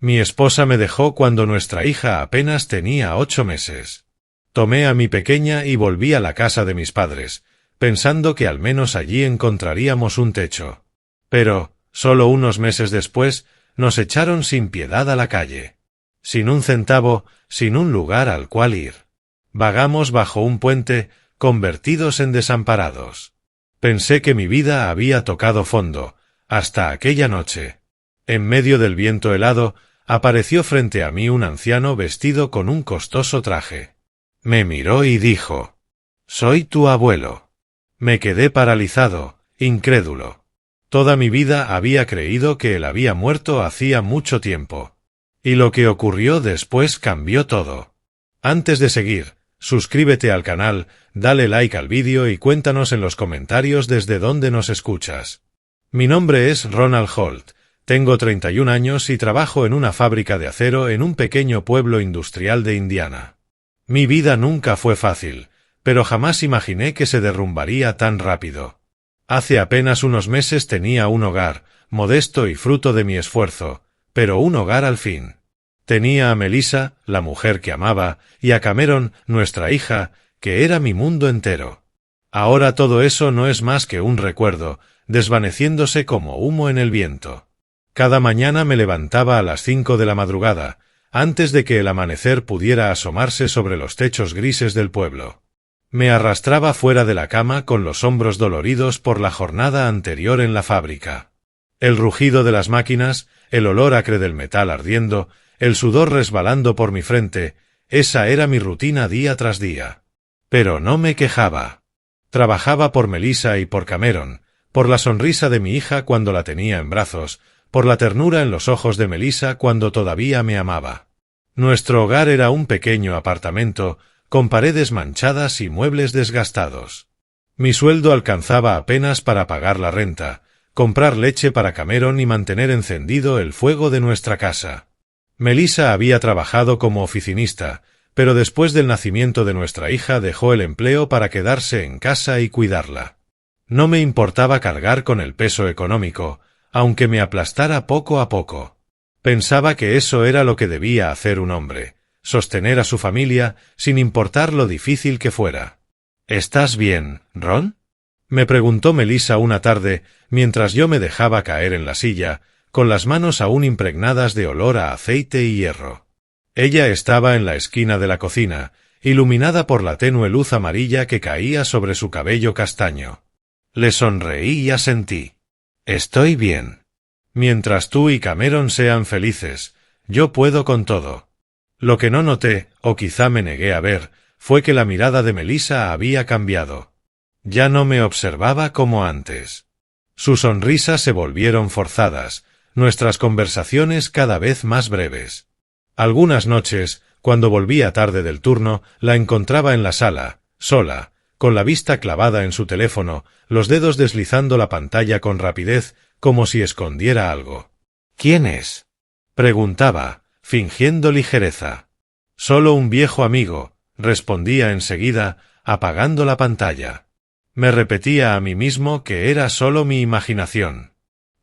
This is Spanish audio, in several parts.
Mi esposa me dejó cuando nuestra hija apenas tenía 8 meses. Tomé a mi pequeña y volví a la casa de mis padres, pensando que al menos allí encontraríamos un techo. Pero, solo unos meses después, nos echaron sin piedad a la calle. Sin un centavo, sin un lugar al cual ir. Vagamos bajo un puente, convertidos en desamparados. Pensé que mi vida había tocado fondo, hasta aquella noche. En medio del viento helado, apareció frente a mí un anciano vestido con un costoso traje. Me miró y dijo: «Soy tu abuelo». Me quedé paralizado, incrédulo. Toda mi vida había creído que él había muerto hacía mucho tiempo. Y lo que ocurrió después cambió todo. Antes de seguir, suscríbete al canal, dale like al vídeo y cuéntanos en los comentarios desde dónde nos escuchas. Mi nombre es Ronald Holt, tengo 31 años y trabajo en una fábrica de acero en un pequeño pueblo industrial de Indiana. Mi vida nunca fue fácil, pero jamás imaginé que se derrumbaría tan rápido. Hace apenas unos meses tenía un hogar, modesto y fruto de mi esfuerzo, pero un hogar al fin. Tenía a Melissa, la mujer que amaba, y a Cameron, nuestra hija, que era mi mundo entero. Ahora todo eso no es más que un recuerdo, desvaneciéndose como humo en el viento. Cada mañana me levantaba a las 5 de la madrugada, antes de que el amanecer pudiera asomarse sobre los techos grises del pueblo. Me arrastraba fuera de la cama con los hombros doloridos por la jornada anterior en la fábrica. El rugido de las máquinas, el olor acre del metal ardiendo, el sudor resbalando por mi frente, esa era mi rutina día tras día. Pero no me quejaba. Trabajaba por Melissa y por Cameron, por la sonrisa de mi hija cuando la tenía en brazos, por la ternura en los ojos de Melissa cuando todavía me amaba. Nuestro hogar era un pequeño apartamento, con paredes manchadas y muebles desgastados. Mi sueldo alcanzaba apenas para pagar la renta, comprar leche para Cameron y mantener encendido el fuego de nuestra casa. Melissa había trabajado como oficinista, pero después del nacimiento de nuestra hija dejó el empleo para quedarse en casa y cuidarla. No me importaba cargar con el peso económico, aunque me aplastara poco a poco. Pensaba que eso era lo que debía hacer un hombre, sostener a su familia sin importar lo difícil que fuera. ¿Estás bien, Ron?, me preguntó Melissa una tarde, mientras yo me dejaba caer en la silla, con las manos aún impregnadas de olor a aceite y hierro. Ella estaba en la esquina de la cocina, iluminada por la tenue luz amarilla que caía sobre su cabello castaño. Le sonreí y asentí. «Estoy bien. Mientras tú y Cameron sean felices, yo puedo con todo». Lo que no noté, o quizá me negué a ver, fue que la mirada de Melissa había cambiado. Ya no me observaba como antes. Sus sonrisas se volvieron forzadas, nuestras conversaciones cada vez más breves. Algunas noches, cuando volvía tarde del turno, la encontraba en la sala, sola, con la vista clavada en su teléfono, los dedos deslizando la pantalla con rapidez, como si escondiera algo. «¿Quién es?», preguntaba, fingiendo ligereza. «Solo un viejo amigo», respondía enseguida, apagando la pantalla. Me repetía a mí mismo que era solo mi imaginación.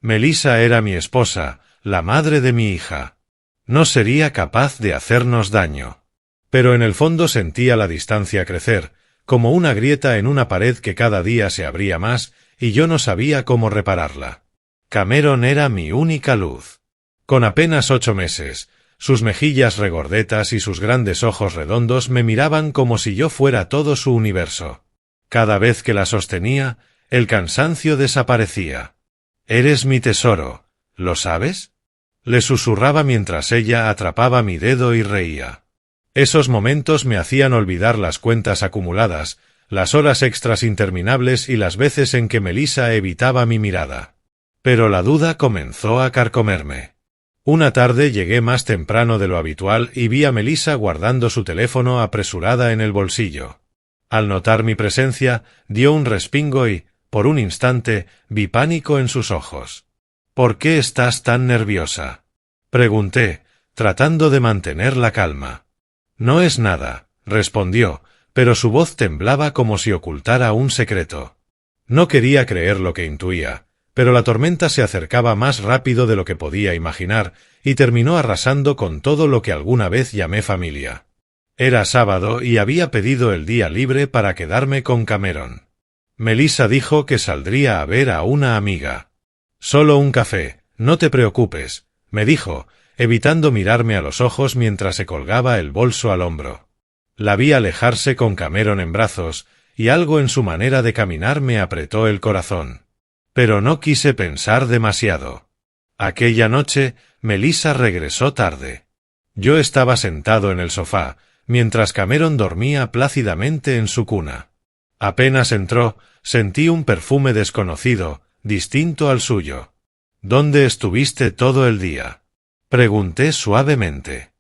Melissa era mi esposa, la madre de mi hija. No sería capaz de hacernos daño. Pero en el fondo sentía la distancia crecer, como una grieta en una pared que cada día se abría más, y yo no sabía cómo repararla. Cameron era mi única luz. Con apenas 8 meses, sus mejillas regordetas y sus grandes ojos redondos me miraban como si yo fuera todo su universo. Cada vez que la sostenía, el cansancio desaparecía. «Eres mi tesoro, ¿lo sabes?», le susurraba mientras ella atrapaba mi dedo y reía. Esos momentos me hacían olvidar las cuentas acumuladas, las horas extras interminables y las veces en que Melissa evitaba mi mirada. Pero la duda comenzó a carcomerme. Una tarde llegué más temprano de lo habitual y vi a Melissa guardando su teléfono apresurada en el bolsillo. Al notar mi presencia, dio un respingo y, por un instante, vi pánico en sus ojos. «¿Por qué estás tan nerviosa?», pregunté, tratando de mantener la calma. «No es nada», respondió, pero su voz temblaba como si ocultara un secreto. No quería creer lo que intuía, pero la tormenta se acercaba más rápido de lo que podía imaginar y terminó arrasando con todo lo que alguna vez llamé familia. Era sábado y había pedido el día libre para quedarme con Cameron. Melissa dijo que saldría a ver a una amiga. «Solo un café, no te preocupes», me dijo, evitando mirarme a los ojos mientras se colgaba el bolso al hombro. La vi alejarse con Cameron en brazos, y algo en su manera de caminar me apretó el corazón. Pero no quise pensar demasiado. Aquella noche, Melissa regresó tarde. Yo estaba sentado en el sofá, mientras Cameron dormía plácidamente en su cuna. Apenas entró, sentí un perfume desconocido, distinto al suyo. «¿Dónde estuviste todo el día?», pregunté suavemente.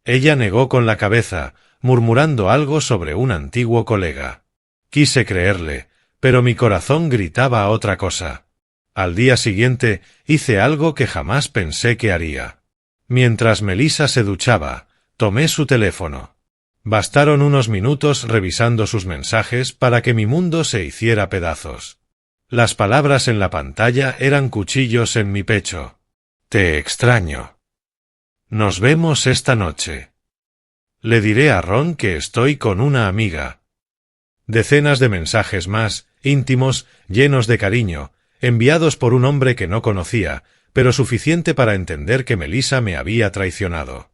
Ella negó con la cabeza, murmurando algo sobre un antiguo colega. Quise creerle, pero mi corazón gritaba otra cosa. Al día siguiente hice algo que jamás pensé que haría. Mientras Melissa se duchaba, tomé su teléfono. Bastaron unos minutos revisando sus mensajes para que mi mundo se hiciera pedazos. Las palabras en la pantalla eran cuchillos en mi pecho. «Te extraño. Nos vemos esta noche. Le diré a Ron que estoy con una amiga». Decenas de mensajes más, íntimos, llenos de cariño, enviados por un hombre que no conocía, pero suficiente para entender que Melissa me había traicionado.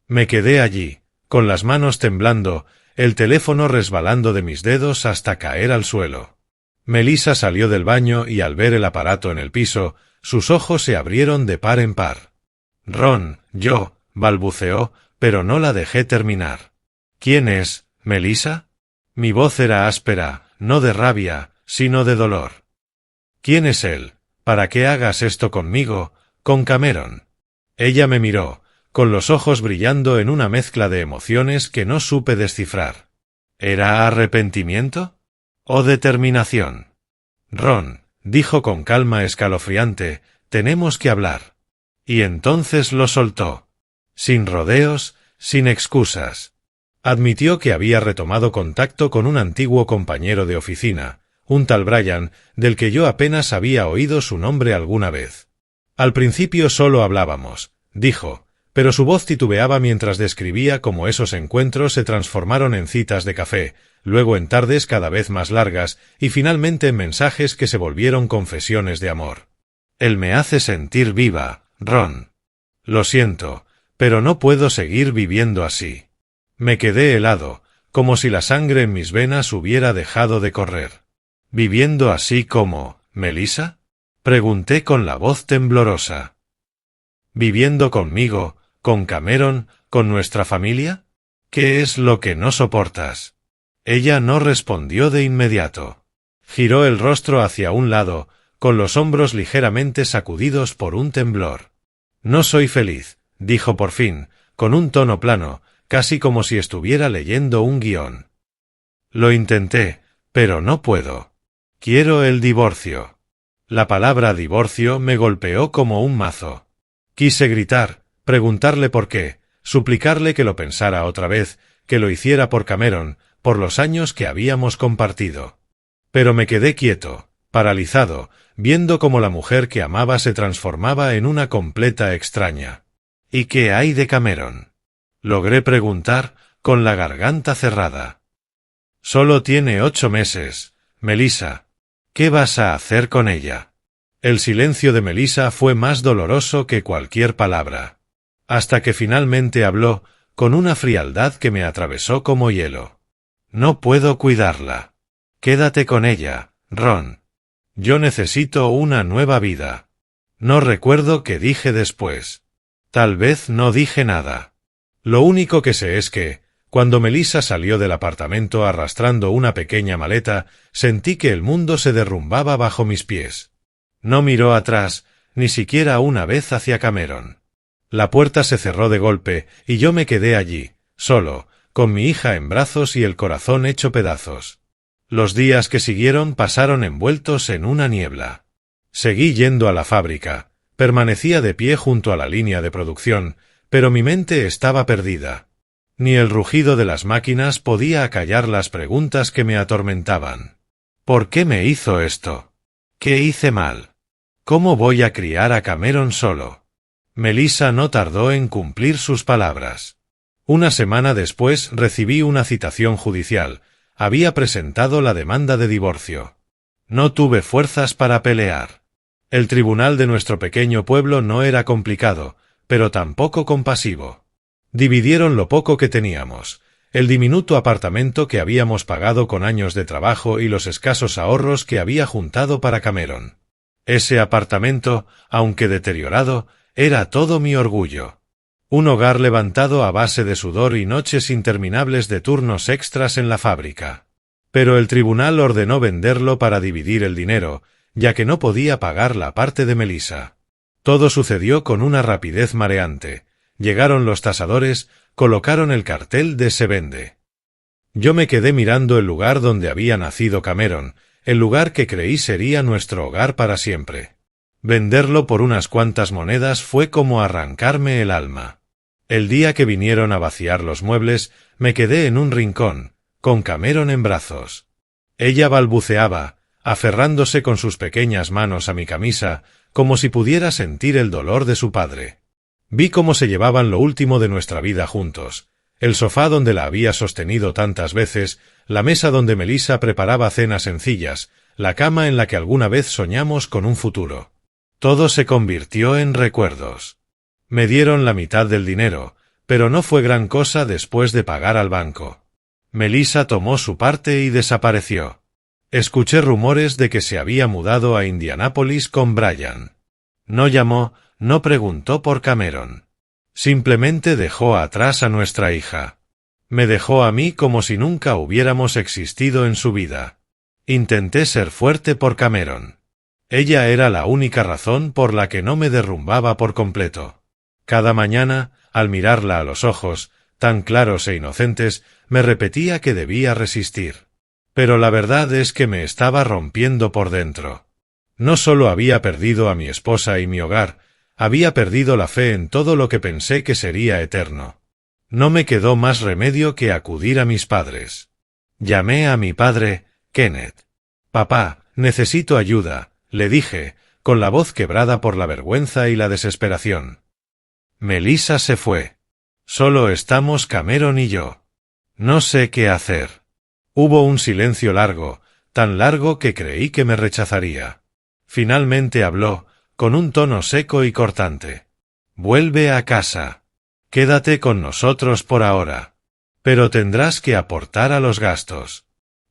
Me quedé allí, con las manos temblando, el teléfono resbalando de mis dedos hasta caer al suelo. Melissa salió del baño y al ver el aparato en el piso, sus ojos se abrieron de par en par. «Ron, balbuceó, pero no la dejé terminar. «¿Quién es, Melissa?». Mi voz era áspera, no de rabia, sino de dolor. «¿Quién es él? ¿Para qué hagas esto conmigo, con Cameron?». Ella me miró, con los ojos brillando en una mezcla de emociones que no supe descifrar. ¿Era arrepentimiento? ¿O determinación? «Ron», dijo con calma escalofriante, «tenemos que hablar». Y entonces lo soltó. Sin rodeos, sin excusas. Admitió que había retomado contacto con un antiguo compañero de oficina, un tal Brian, del que yo apenas había oído su nombre alguna vez. «Al principio solo hablábamos», dijo, pero su voz titubeaba mientras describía cómo esos encuentros se transformaron en citas de café, luego en tardes cada vez más largas y finalmente en mensajes que se volvieron confesiones de amor. «Él me hace sentir viva, Ron. Lo siento, pero no puedo seguir viviendo así». Me quedé helado, como si la sangre en mis venas hubiera dejado de correr. «¿Viviendo así como, Melissa?», pregunté con la voz temblorosa. «¿Viviendo conmigo, con Cameron, con nuestra familia? ¿Qué es lo que no soportas?». Ella no respondió de inmediato. Giró el rostro hacia un lado, con los hombros ligeramente sacudidos por un temblor. «No soy feliz», dijo por fin, con un tono plano, casi como si estuviera leyendo un guión. «Lo intenté, pero no puedo. Quiero el divorcio». La palabra divorcio me golpeó como un mazo. Quise gritar, preguntarle por qué, suplicarle que lo pensara otra vez, que lo hiciera por Cameron, por los años que habíamos compartido. Pero me quedé quieto, paralizado, viendo cómo la mujer que amaba se transformaba en una completa extraña. «¿Y qué hay de Cameron?», logré preguntar, con la garganta cerrada. «Solo tiene 8 meses, Melissa. ¿Qué vas a hacer con ella?». El silencio de Melissa fue más doloroso que cualquier palabra. Hasta que finalmente habló, con una frialdad que me atravesó como hielo. «No puedo cuidarla. Quédate con ella, Ron. Yo necesito una nueva vida». No recuerdo qué dije después. Tal vez no dije nada. Lo único que sé es que, cuando Melissa salió del apartamento arrastrando una pequeña maleta, sentí que el mundo se derrumbaba bajo mis pies. No miró atrás, ni siquiera una vez hacia Cameron. La puerta se cerró de golpe y yo me quedé allí, solo, con mi hija en brazos y el corazón hecho pedazos. Los días que siguieron pasaron envueltos en una niebla. Seguí yendo a la fábrica, permanecía de pie junto a la línea de producción, pero mi mente estaba perdida. Ni el rugido de las máquinas podía acallar las preguntas que me atormentaban. ¿Por qué me hizo esto? ¿Qué hice mal? ¿Cómo voy a criar a Cameron solo? Melissa no tardó en cumplir sus palabras. Una semana después recibí una citación judicial. Había presentado la demanda de divorcio. No tuve fuerzas para pelear. El tribunal de nuestro pequeño pueblo no era complicado, pero tampoco compasivo. Dividieron lo poco que teníamos, el diminuto apartamento que habíamos pagado con años de trabajo y los escasos ahorros que había juntado para Cameron. Ese apartamento, aunque deteriorado, era todo mi orgullo. Un hogar levantado a base de sudor y noches interminables de turnos extras en la fábrica. Pero el tribunal ordenó venderlo para dividir el dinero, ya que no podía pagar la parte de Melissa. Todo sucedió con una rapidez mareante. Llegaron los tasadores, colocaron el cartel de se vende. Yo me quedé mirando el lugar donde había nacido Cameron, el lugar que creí sería nuestro hogar para siempre. Venderlo por unas cuantas monedas fue como arrancarme el alma. El día que vinieron a vaciar los muebles, me quedé en un rincón, con Cameron en brazos. Ella balbuceaba, aferrándose con sus pequeñas manos a mi camisa, como si pudiera sentir el dolor de su padre. Vi cómo se llevaban lo último de nuestra vida juntos, el sofá donde la había sostenido tantas veces, la mesa donde Melissa preparaba cenas sencillas, la cama en la que alguna vez soñamos con un futuro. Todo se convirtió en recuerdos. Me dieron la mitad del dinero, pero no fue gran cosa después de pagar al banco. Melissa tomó su parte y desapareció. Escuché rumores de que se había mudado a Indianápolis con Brian. No llamó, no preguntó por Cameron. Simplemente dejó atrás a nuestra hija. Me dejó a mí como si nunca hubiéramos existido en su vida. Intenté ser fuerte por Cameron. Ella era la única razón por la que no me derrumbaba por completo. Cada mañana, al mirarla a los ojos, tan claros e inocentes, me repetía que debía resistir. Pero la verdad es que me estaba rompiendo por dentro. No solo había perdido a mi esposa y mi hogar, había perdido la fe en todo lo que pensé que sería eterno. No me quedó más remedio que acudir a mis padres. Llamé a mi padre, Kenneth. «Papá, necesito ayuda», le dije, con la voz quebrada por la vergüenza y la desesperación. Melissa se fue. Solo estamos Cameron y yo. No sé qué hacer. Hubo un silencio largo, tan largo que creí que me rechazaría. Finalmente habló, con un tono seco y cortante. «Vuelve a casa. Quédate con nosotros por ahora. Pero tendrás que aportar a los gastos.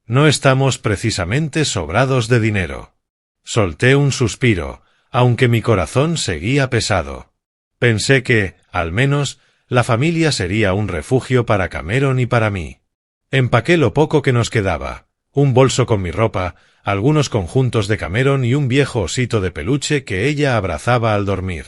No estamos precisamente sobrados de dinero». Solté un suspiro, aunque mi corazón seguía pesado. Pensé que, al menos, la familia sería un refugio para Cameron y para mí. Empaqué lo poco que nos quedaba, un bolso con mi ropa, algunos conjuntos de Cameron y un viejo osito de peluche que ella abrazaba al dormir.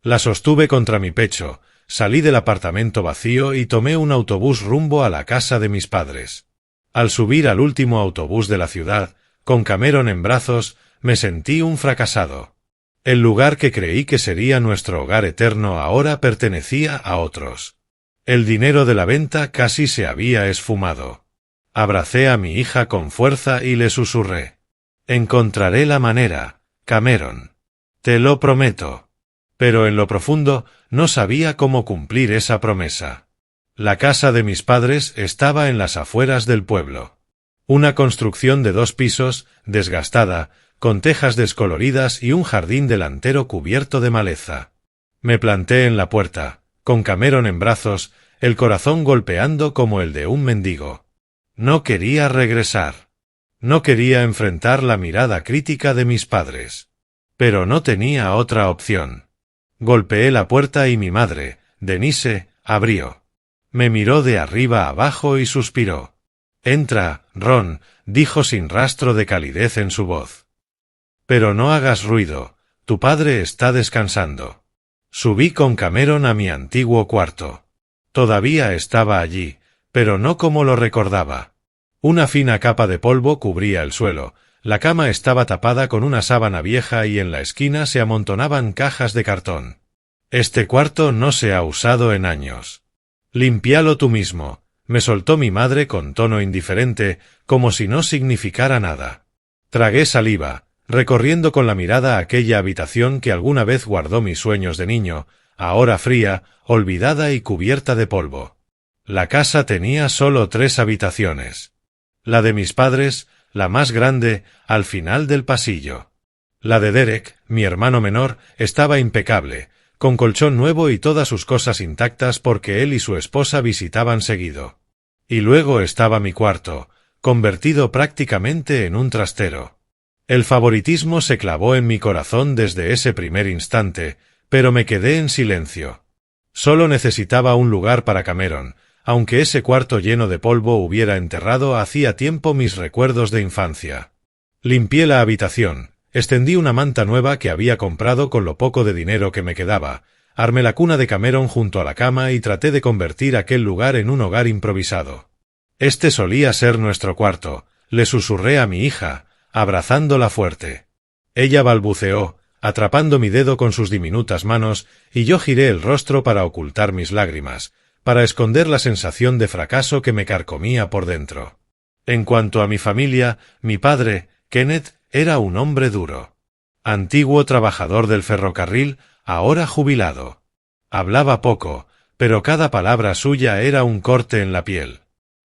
La sostuve contra mi pecho, salí del apartamento vacío y tomé un autobús rumbo a la casa de mis padres. Al subir al último autobús de la ciudad, con Cameron en brazos, me sentí un fracasado. El lugar que creí que sería nuestro hogar eterno ahora pertenecía a otros. El dinero de la venta casi se había esfumado. Abracé a mi hija con fuerza y le susurré. «Encontraré la manera, Cameron. Te lo prometo». Pero en lo profundo no sabía cómo cumplir esa promesa. La casa de mis padres estaba en las afueras del pueblo. Una construcción de 2 pisos, desgastada, con tejas descoloridas y un jardín delantero cubierto de maleza. Me planté en la puerta, con Cameron en brazos, el corazón golpeando como el de un mendigo. No quería regresar. No quería enfrentar la mirada crítica de mis padres. Pero no tenía otra opción. Golpeé la puerta y mi madre, Denise, abrió. Me miró de arriba abajo y suspiró. «Entra, Ron», dijo sin rastro de calidez en su voz. «Pero no hagas ruido, tu padre está descansando». Subí con Cameron a mi antiguo cuarto. Todavía estaba allí, pero no como lo recordaba. Una fina capa de polvo cubría el suelo, la cama estaba tapada con una sábana vieja y en la esquina se amontonaban cajas de cartón. «Este cuarto no se ha usado en años. Límpialo tú mismo», me soltó mi madre con tono indiferente, como si no significara nada. Tragué saliva, recorriendo con la mirada aquella habitación que alguna vez guardó mis sueños de niño, ahora fría, olvidada y cubierta de polvo. La casa tenía solo 3 habitaciones. La de mis padres, la más grande, al final del pasillo. La de Derek, mi hermano menor, estaba impecable, con colchón nuevo y todas sus cosas intactas porque él y su esposa visitaban seguido. Y luego estaba mi cuarto, convertido prácticamente en un trastero. El favoritismo se clavó en mi corazón desde ese primer instante, pero me quedé en silencio. Solo necesitaba un lugar para Cameron, aunque ese cuarto lleno de polvo hubiera enterrado hacía tiempo mis recuerdos de infancia. Limpié la habitación, extendí una manta nueva que había comprado con lo poco de dinero que me quedaba, armé la cuna de Cameron junto a la cama y traté de convertir aquel lugar en un hogar improvisado. Este solía ser nuestro cuarto, le susurré a mi hija, abrazándola fuerte. Ella balbuceó, atrapando mi dedo con sus diminutas manos, y yo giré el rostro para ocultar mis lágrimas, para esconder la sensación de fracaso que me carcomía por dentro. En cuanto a mi familia, mi padre, Kenneth, era un hombre duro. Antiguo trabajador del ferrocarril, ahora jubilado. Hablaba poco, pero cada palabra suya era un corte en la piel.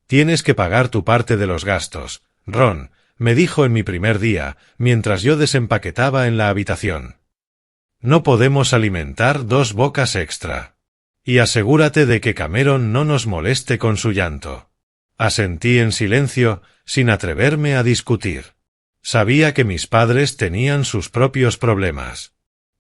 Tienes que pagar tu parte de los gastos, Ron, me dijo en mi primer día, mientras yo desempaquetaba en la habitación. No podemos alimentar 2 bocas extra. Y asegúrate de que Cameron no nos moleste con su llanto. Asentí en silencio, sin atreverme a discutir. Sabía que mis padres tenían sus propios problemas.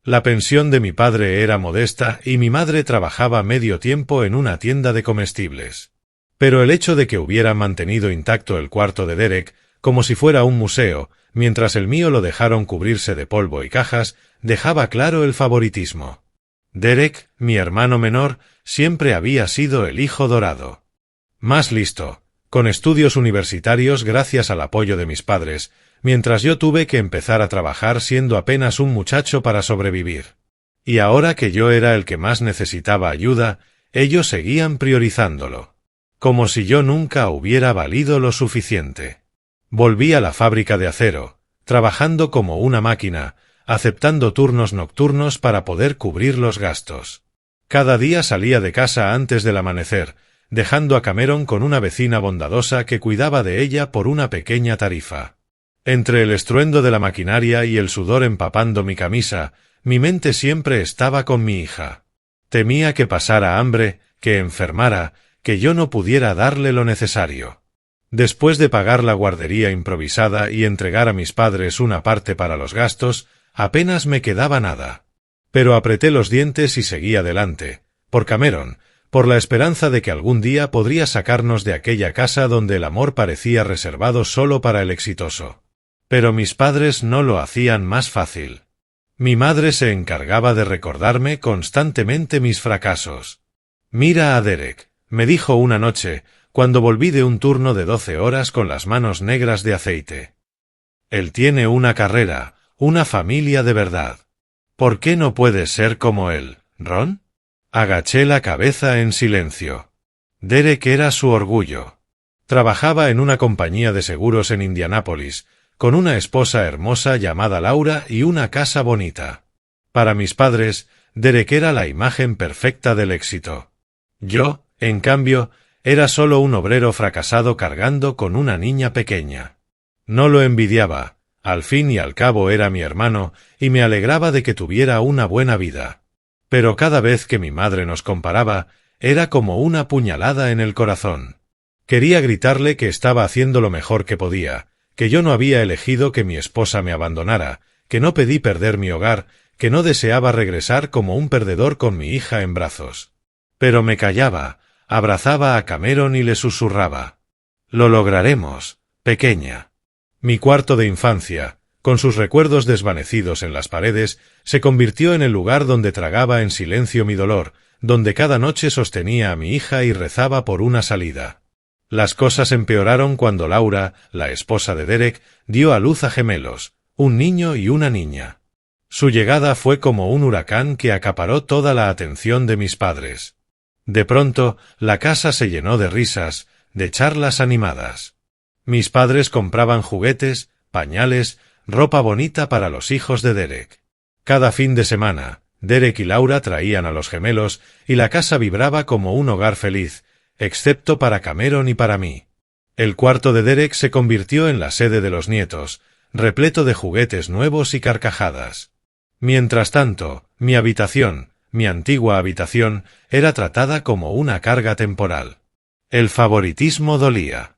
La pensión de mi padre era modesta y mi madre trabajaba medio tiempo en una tienda de comestibles. Pero el hecho de que hubiera mantenido intacto el cuarto de Derek, como si fuera un museo, mientras el mío lo dejaron cubrirse de polvo y cajas, dejaba claro el favoritismo. Derek, mi hermano menor, siempre había sido el hijo dorado. Más listo, con estudios universitarios gracias al apoyo de mis padres, mientras yo tuve que empezar a trabajar siendo apenas un muchacho para sobrevivir. Y ahora que yo era el que más necesitaba ayuda, ellos seguían priorizándolo. Como si yo nunca hubiera valido lo suficiente. Volví a la fábrica de acero, trabajando como una máquina, aceptando turnos nocturnos para poder cubrir los gastos. Cada día salía de casa antes del amanecer, dejando a Cameron con una vecina bondadosa que cuidaba de ella por una pequeña tarifa. Entre el estruendo de la maquinaria y el sudor empapando mi camisa, mi mente siempre estaba con mi hija. Temía que pasara hambre, que enfermara, que yo no pudiera darle lo necesario. Después de pagar la guardería improvisada y entregar a mis padres una parte para los gastos, apenas me quedaba nada. Pero apreté los dientes y seguí adelante, por Cameron, por la esperanza de que algún día podría sacarnos de aquella casa donde el amor parecía reservado solo para el exitoso. Pero mis padres no lo hacían más fácil. Mi madre se encargaba de recordarme constantemente mis fracasos. «Mira a Derek», me dijo una noche, cuando volví de un turno de 12 horas con las manos negras de aceite. «Él tiene una carrera, una familia de verdad. ¿Por qué no puedes ser como él, Ron?» Agaché la cabeza en silencio. Derek era su orgullo. Trabajaba en una compañía de seguros en Indianápolis, con una esposa hermosa llamada Laura y una casa bonita. Para mis padres, Derek era la imagen perfecta del éxito. Yo, en cambio, era solo un obrero fracasado cargando con una niña pequeña. No lo envidiaba, al fin y al cabo era mi hermano, y me alegraba de que tuviera una buena vida. Pero cada vez que mi madre nos comparaba, era como una puñalada en el corazón. Quería gritarle que estaba haciendo lo mejor que podía, que yo no había elegido que mi esposa me abandonara, que no pedí perder mi hogar, que no deseaba regresar como un perdedor con mi hija en brazos. Pero me callaba, abrazaba a Cameron y le susurraba. «Lo lograremos, pequeña». Mi cuarto de infancia, con sus recuerdos desvanecidos en las paredes, se convirtió en el lugar donde tragaba en silencio mi dolor, donde cada noche sostenía a mi hija y rezaba por una salida. Las cosas empeoraron cuando Laura, la esposa de Derek, dio a luz a gemelos, un niño y una niña. Su llegada fue como un huracán que acaparó toda la atención de mis padres. De pronto, la casa se llenó de risas, de charlas animadas. Mis padres compraban juguetes, pañales, ropa bonita para los hijos de Derek. Cada fin de semana, Derek y Laura traían a los gemelos y la casa vibraba como un hogar feliz, excepto para Cameron y para mí. El cuarto de Derek se convirtió en la sede de los nietos, repleto de juguetes nuevos y carcajadas. Mientras tanto, mi habitación, mi antigua habitación, era tratada como una carga temporal. El favoritismo dolía.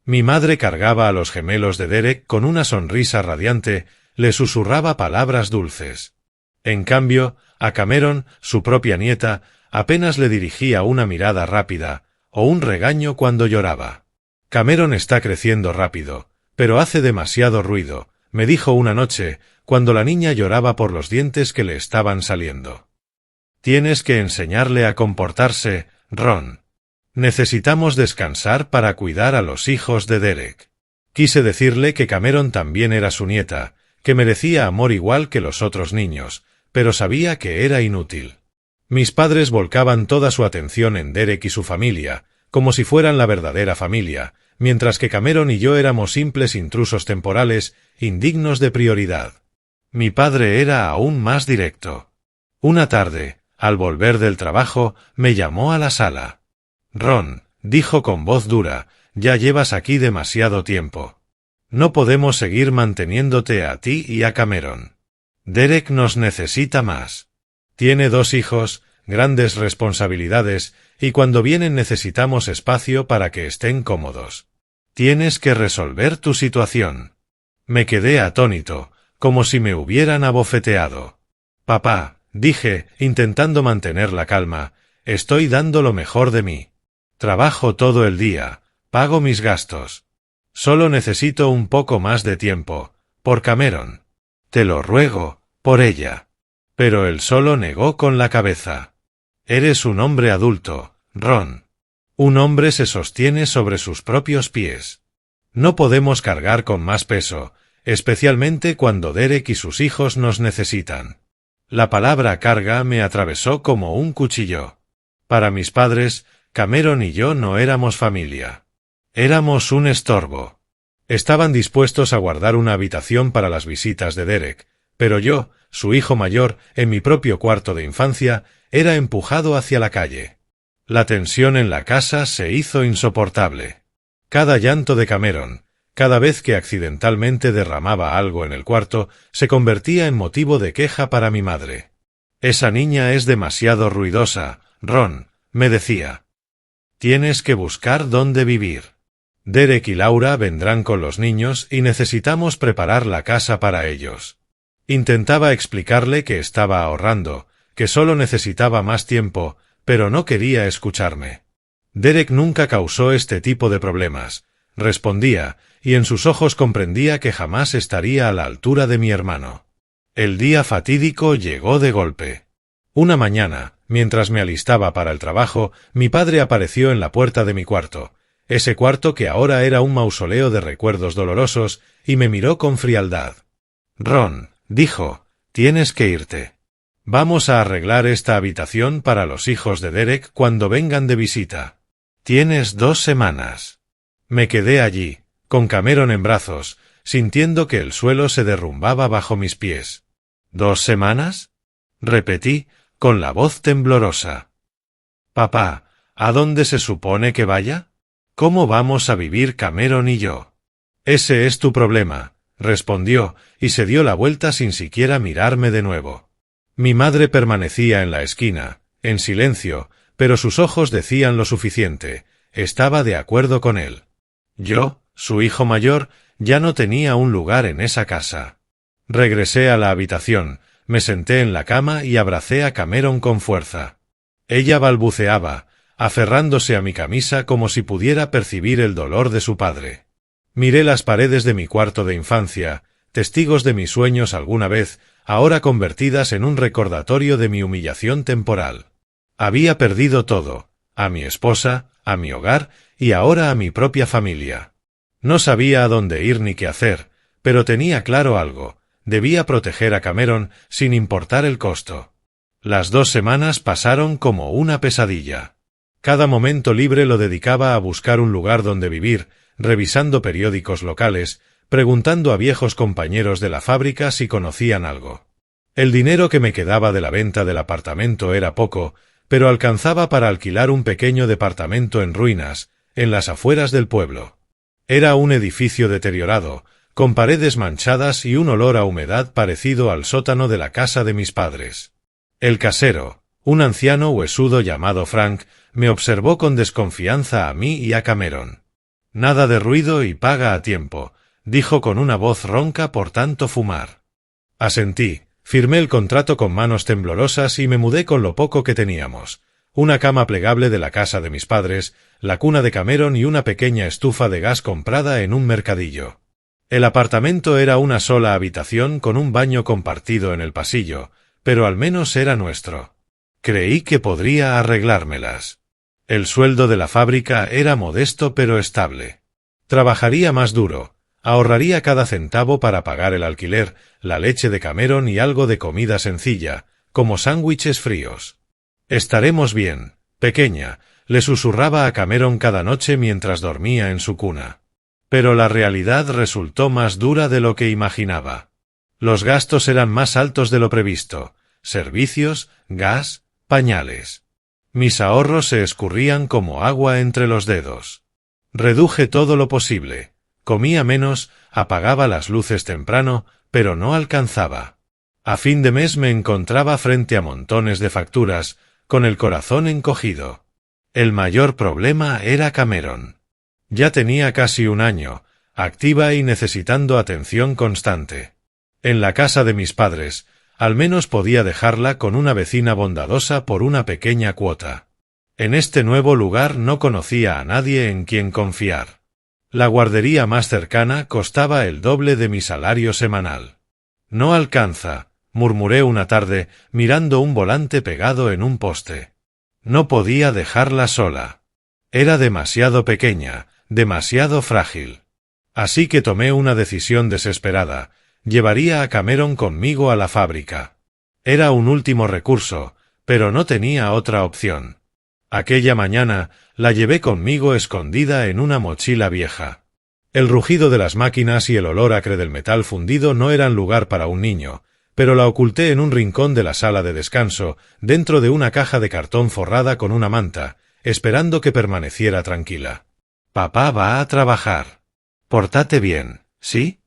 Mi madre cargaba a los gemelos de Derek con una sonrisa radiante, le susurraba palabras dulces. En cambio, a Cameron, su propia nieta, apenas le dirigía una mirada rápida, o un regaño cuando lloraba. Cameron está creciendo rápido, pero hace demasiado ruido, me dijo una noche, cuando la niña lloraba por los dientes que le estaban saliendo. Tienes que enseñarle a comportarse, Ron. Necesitamos descansar para cuidar a los hijos de Derek. Quise decirle que Cameron también era su nieta, que merecía amor igual que los otros niños, pero sabía que era inútil. Mis padres volcaban toda su atención en Derek y su familia, como si fueran la verdadera familia, mientras que Cameron y yo éramos simples intrusos temporales, indignos de prioridad. Mi padre era aún más directo. Una tarde, al volver del trabajo, me llamó a la sala. Ron, dijo con voz dura, ya llevas aquí demasiado tiempo. No podemos seguir manteniéndote a ti y a Cameron. Derek nos necesita más. Tiene 2 hijos, grandes responsabilidades, y cuando vienen necesitamos espacio para que estén cómodos. Tienes que resolver tu situación. Me quedé atónito, como si me hubieran abofeteado. Papá, dije, intentando mantener la calma, estoy dando lo mejor de mí. Trabajo todo el día, pago mis gastos. Solo necesito un poco más de tiempo, por Cameron. Te lo ruego, por ella. Pero él solo negó con la cabeza. Eres un hombre adulto, Ron. Un hombre se sostiene sobre sus propios pies. No podemos cargar con más peso, especialmente cuando Derek y sus hijos nos necesitan. La palabra carga me atravesó como un cuchillo. Para mis padres, Cameron y yo no éramos familia. Éramos un estorbo. Estaban dispuestos a guardar una habitación para las visitas de Derek, pero yo, su hijo mayor, en mi propio cuarto de infancia, era empujado hacia la calle. La tensión en la casa se hizo insoportable. Cada llanto de Cameron, cada vez que accidentalmente derramaba algo en el cuarto, se convertía en motivo de queja para mi madre. Esa niña es demasiado ruidosa, Ron, me decía. Tienes que buscar dónde vivir. Derek y Laura vendrán con los niños y necesitamos preparar la casa para ellos. Intentaba explicarle que estaba ahorrando, que solo necesitaba más tiempo, pero no quería escucharme. Derek nunca causó este tipo de problemas, respondía, y en sus ojos comprendía que jamás estaría a la altura de mi hermano. El día fatídico llegó de golpe. Una mañana, mientras me alistaba para el trabajo, mi padre apareció en la puerta de mi cuarto, ese cuarto que ahora era un mausoleo de recuerdos dolorosos, y me miró con frialdad. Ron, dijo, tienes que irte. Vamos a arreglar esta habitación para los hijos de Derek cuando vengan de visita. Tienes 2 semanas. Me quedé allí, con Cameron en brazos, sintiendo que el suelo se derrumbaba bajo mis pies. ¿2 semanas? Repetí, con la voz temblorosa. Papá, ¿a dónde se supone que vaya? ¿Cómo vamos a vivir Cameron y yo? Ese es tu problema, respondió, y se dio la vuelta sin siquiera mirarme de nuevo. Mi madre permanecía en la esquina, en silencio, pero sus ojos decían lo suficiente, estaba de acuerdo con él. Yo, su hijo mayor, ya no tenía un lugar en esa casa. Regresé a la habitación, me senté en la cama y abracé a Cameron con fuerza. Ella balbuceaba, aferrándose a mi camisa como si pudiera percibir el dolor de su padre. Miré las paredes de mi cuarto de infancia, testigos de mis sueños alguna vez, ahora convertidas en un recordatorio de mi humillación temporal. Había perdido todo, a mi esposa, a mi hogar y ahora a mi propia familia. No sabía a dónde ir ni qué hacer, pero tenía claro algo, debía proteger a Cameron sin importar el costo. Las 2 semanas pasaron como una pesadilla. Cada momento libre lo dedicaba a buscar un lugar donde vivir, revisando periódicos locales, preguntando a viejos compañeros de la fábrica si conocían algo. El dinero que me quedaba de la venta del apartamento era poco, pero alcanzaba para alquilar un pequeño departamento en ruinas, en las afueras del pueblo. Era un edificio deteriorado, con paredes manchadas y un olor a humedad parecido al sótano de la casa de mis padres. El casero, un anciano huesudo llamado Frank, me observó con desconfianza a mí y a Cameron. «Nada de ruido y paga a tiempo», dijo con una voz ronca por tanto fumar. Asentí, firmé el contrato con manos temblorosas y me mudé con lo poco que teníamos: una cama plegable de la casa de mis padres, la cuna de Cameron y una pequeña estufa de gas comprada en un mercadillo. El apartamento era una sola habitación con un baño compartido en el pasillo, pero al menos era nuestro. Creí que podría arreglármelas. El sueldo de la fábrica era modesto pero estable. Trabajaría más duro, ahorraría cada centavo para pagar el alquiler, la leche de Cameron y algo de comida sencilla, como sándwiches fríos. «Estaremos bien, pequeña», le susurraba a Cameron cada noche mientras dormía en su cuna. Pero la realidad resultó más dura de lo que imaginaba. Los gastos eran más altos de lo previsto: servicios, gas, pañales. Mis ahorros se escurrían como agua entre los dedos. Reduje todo lo posible. Comía menos, apagaba las luces temprano, pero no alcanzaba. A fin de mes me encontraba frente a montones de facturas, con el corazón encogido. El mayor problema era Cameron. Ya tenía casi un año, activa y necesitando atención constante. En la casa de mis padres, al menos podía dejarla con una vecina bondadosa por una pequeña cuota. En este nuevo lugar no conocía a nadie en quien confiar. La guardería más cercana costaba el doble de mi salario semanal. «No alcanza», murmuré una tarde, mirando un volante pegado en un poste. No podía dejarla sola. Era demasiado pequeña, demasiado frágil. Así que tomé una decisión desesperada: llevaría a Cameron conmigo a la fábrica. Era un último recurso, pero no tenía otra opción. Aquella mañana la llevé conmigo escondida en una mochila vieja. El rugido de las máquinas y el olor acre del metal fundido no eran lugar para un niño, pero la oculté en un rincón de la sala de descanso, dentro de una caja de cartón forrada con una manta, esperando que permaneciera tranquila. «Papá va a trabajar. Pórtate bien, ¿sí?»,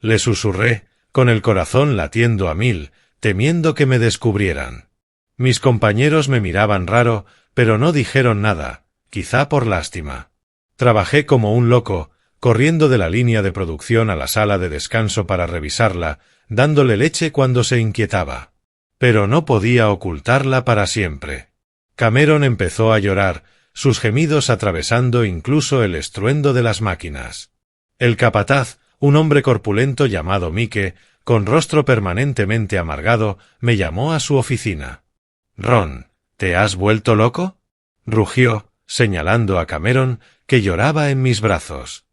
le susurré, con el corazón latiendo a mil, temiendo que me descubrieran. Mis compañeros me miraban raro, pero no dijeron nada, quizá por lástima. Trabajé como un loco, corriendo de la línea de producción a la sala de descanso para revisarla, dándole leche cuando se inquietaba. Pero no podía ocultarla para siempre. Cameron empezó a llorar, sus gemidos atravesando incluso el estruendo de las máquinas. El capataz, un hombre corpulento llamado Mike, con rostro permanentemente amargado, me llamó a su oficina. «Ron, ¿te has vuelto loco?», rugió, señalando a Cameron, que lloraba en mis brazos.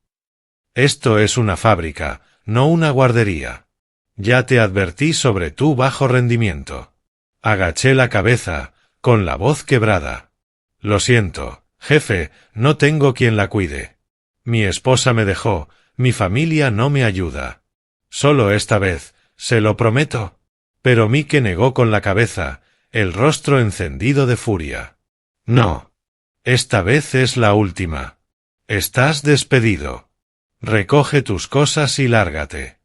«Esto es una fábrica, no una guardería. Ya te advertí sobre tu bajo rendimiento». Agaché la cabeza, con la voz quebrada. «Lo siento, jefe, no tengo quien la cuide. Mi esposa me dejó, mi familia no me ayuda. Solo esta vez, se lo prometo». Pero Mike negó con la cabeza, el rostro encendido de furia. «No. Esta vez es la última. Estás despedido. Recoge tus cosas y lárgate».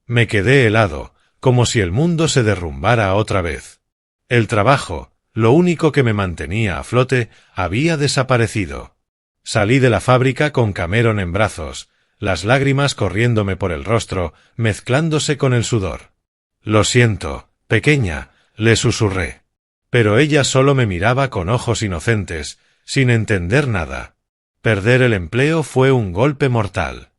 Me quedé helado, como si el mundo se derrumbara otra vez. El trabajo, lo único que me mantenía a flote, había desaparecido. Salí de la fábrica con Cameron en brazos, las lágrimas corriéndome por el rostro, mezclándose con el sudor. «Lo siento, pequeña», le susurré. Pero ella solo me miraba con ojos inocentes, sin entender nada. Perder el empleo fue un golpe mortal.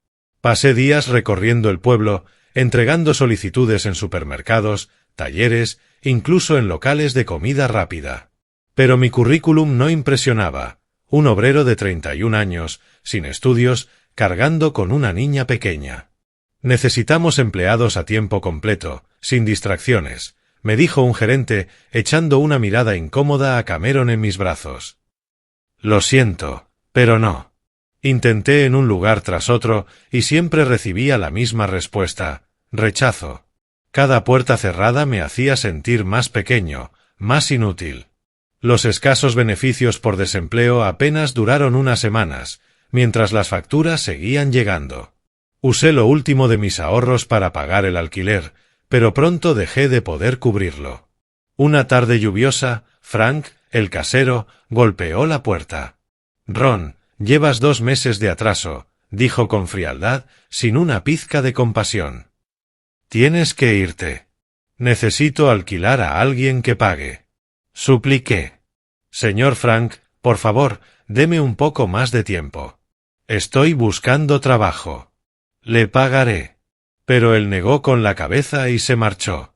Pasé días recorriendo el pueblo, entregando solicitudes en supermercados, talleres, incluso en locales de comida rápida. Pero mi currículum no impresionaba. Un obrero de 31 años, sin estudios, cargando con una niña pequeña. «Necesitamos empleados a tiempo completo, sin distracciones», me dijo un gerente, echando una mirada incómoda a Cameron en mis brazos. «Lo siento, pero no». Intenté en un lugar tras otro y siempre recibía la misma respuesta: rechazo. Cada puerta cerrada me hacía sentir más pequeño, más inútil. Los escasos beneficios por desempleo apenas duraron unas semanas, mientras las facturas seguían llegando. Usé lo último de mis ahorros para pagar el alquiler, pero pronto dejé de poder cubrirlo. Una tarde lluviosa, Frank, el casero, golpeó la puerta. «Ron, llevas 2 meses de atraso», dijo con frialdad, sin una pizca de compasión. «Tienes que irte. Necesito alquilar a alguien que pague», supliqué. «Señor Frank, por favor, deme un poco más de tiempo. Estoy buscando trabajo. Le pagaré». Pero él negó con la cabeza y se marchó.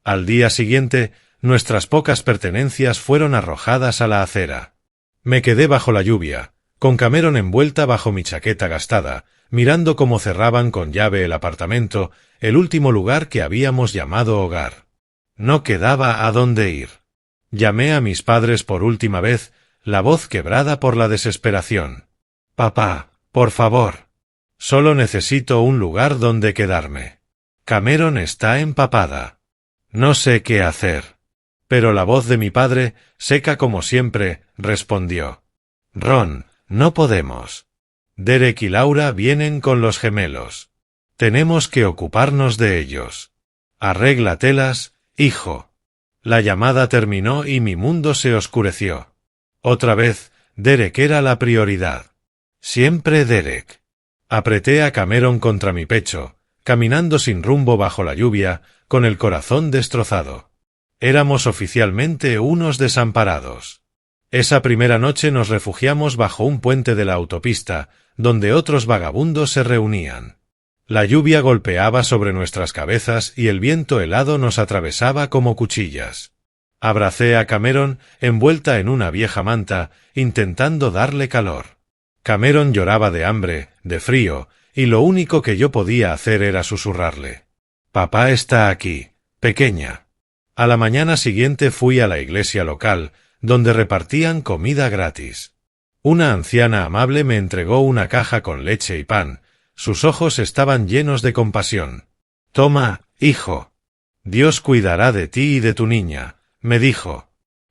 Al día siguiente, nuestras pocas pertenencias fueron arrojadas a la acera. Me quedé bajo la lluvia, con Cameron envuelta bajo mi chaqueta gastada, mirando cómo cerraban con llave el apartamento, el último lugar que habíamos llamado hogar. No quedaba a dónde ir. Llamé a mis padres por última vez, la voz quebrada por la desesperación. «Papá, por favor. Solo necesito un lugar donde quedarme. Cameron está empapada. No sé qué hacer». Pero la voz de mi padre, seca como siempre, respondió: «Ron, no podemos. Derek y Laura vienen con los gemelos. Tenemos que ocuparnos de ellos. Arréglatelas, hijo». La llamada terminó y mi mundo se oscureció. Otra vez, Derek era la prioridad. Siempre Derek. Apreté a Cameron contra mi pecho, caminando sin rumbo bajo la lluvia, con el corazón destrozado. Éramos oficialmente unos desamparados. Esa primera noche nos refugiamos bajo un puente de la autopista, donde otros vagabundos se reunían. La lluvia golpeaba sobre nuestras cabezas y el viento helado nos atravesaba como cuchillas. Abracé a Cameron, envuelta en una vieja manta, intentando darle calor. Cameron lloraba de hambre, de frío, y lo único que yo podía hacer era susurrarle: «Papá está aquí, pequeña». A la mañana siguiente fui a la iglesia local, donde repartían comida gratis. Una anciana amable me entregó una caja con leche y pan. Sus ojos estaban llenos de compasión. «Toma, hijo. Dios cuidará de ti y de tu niña», me dijo.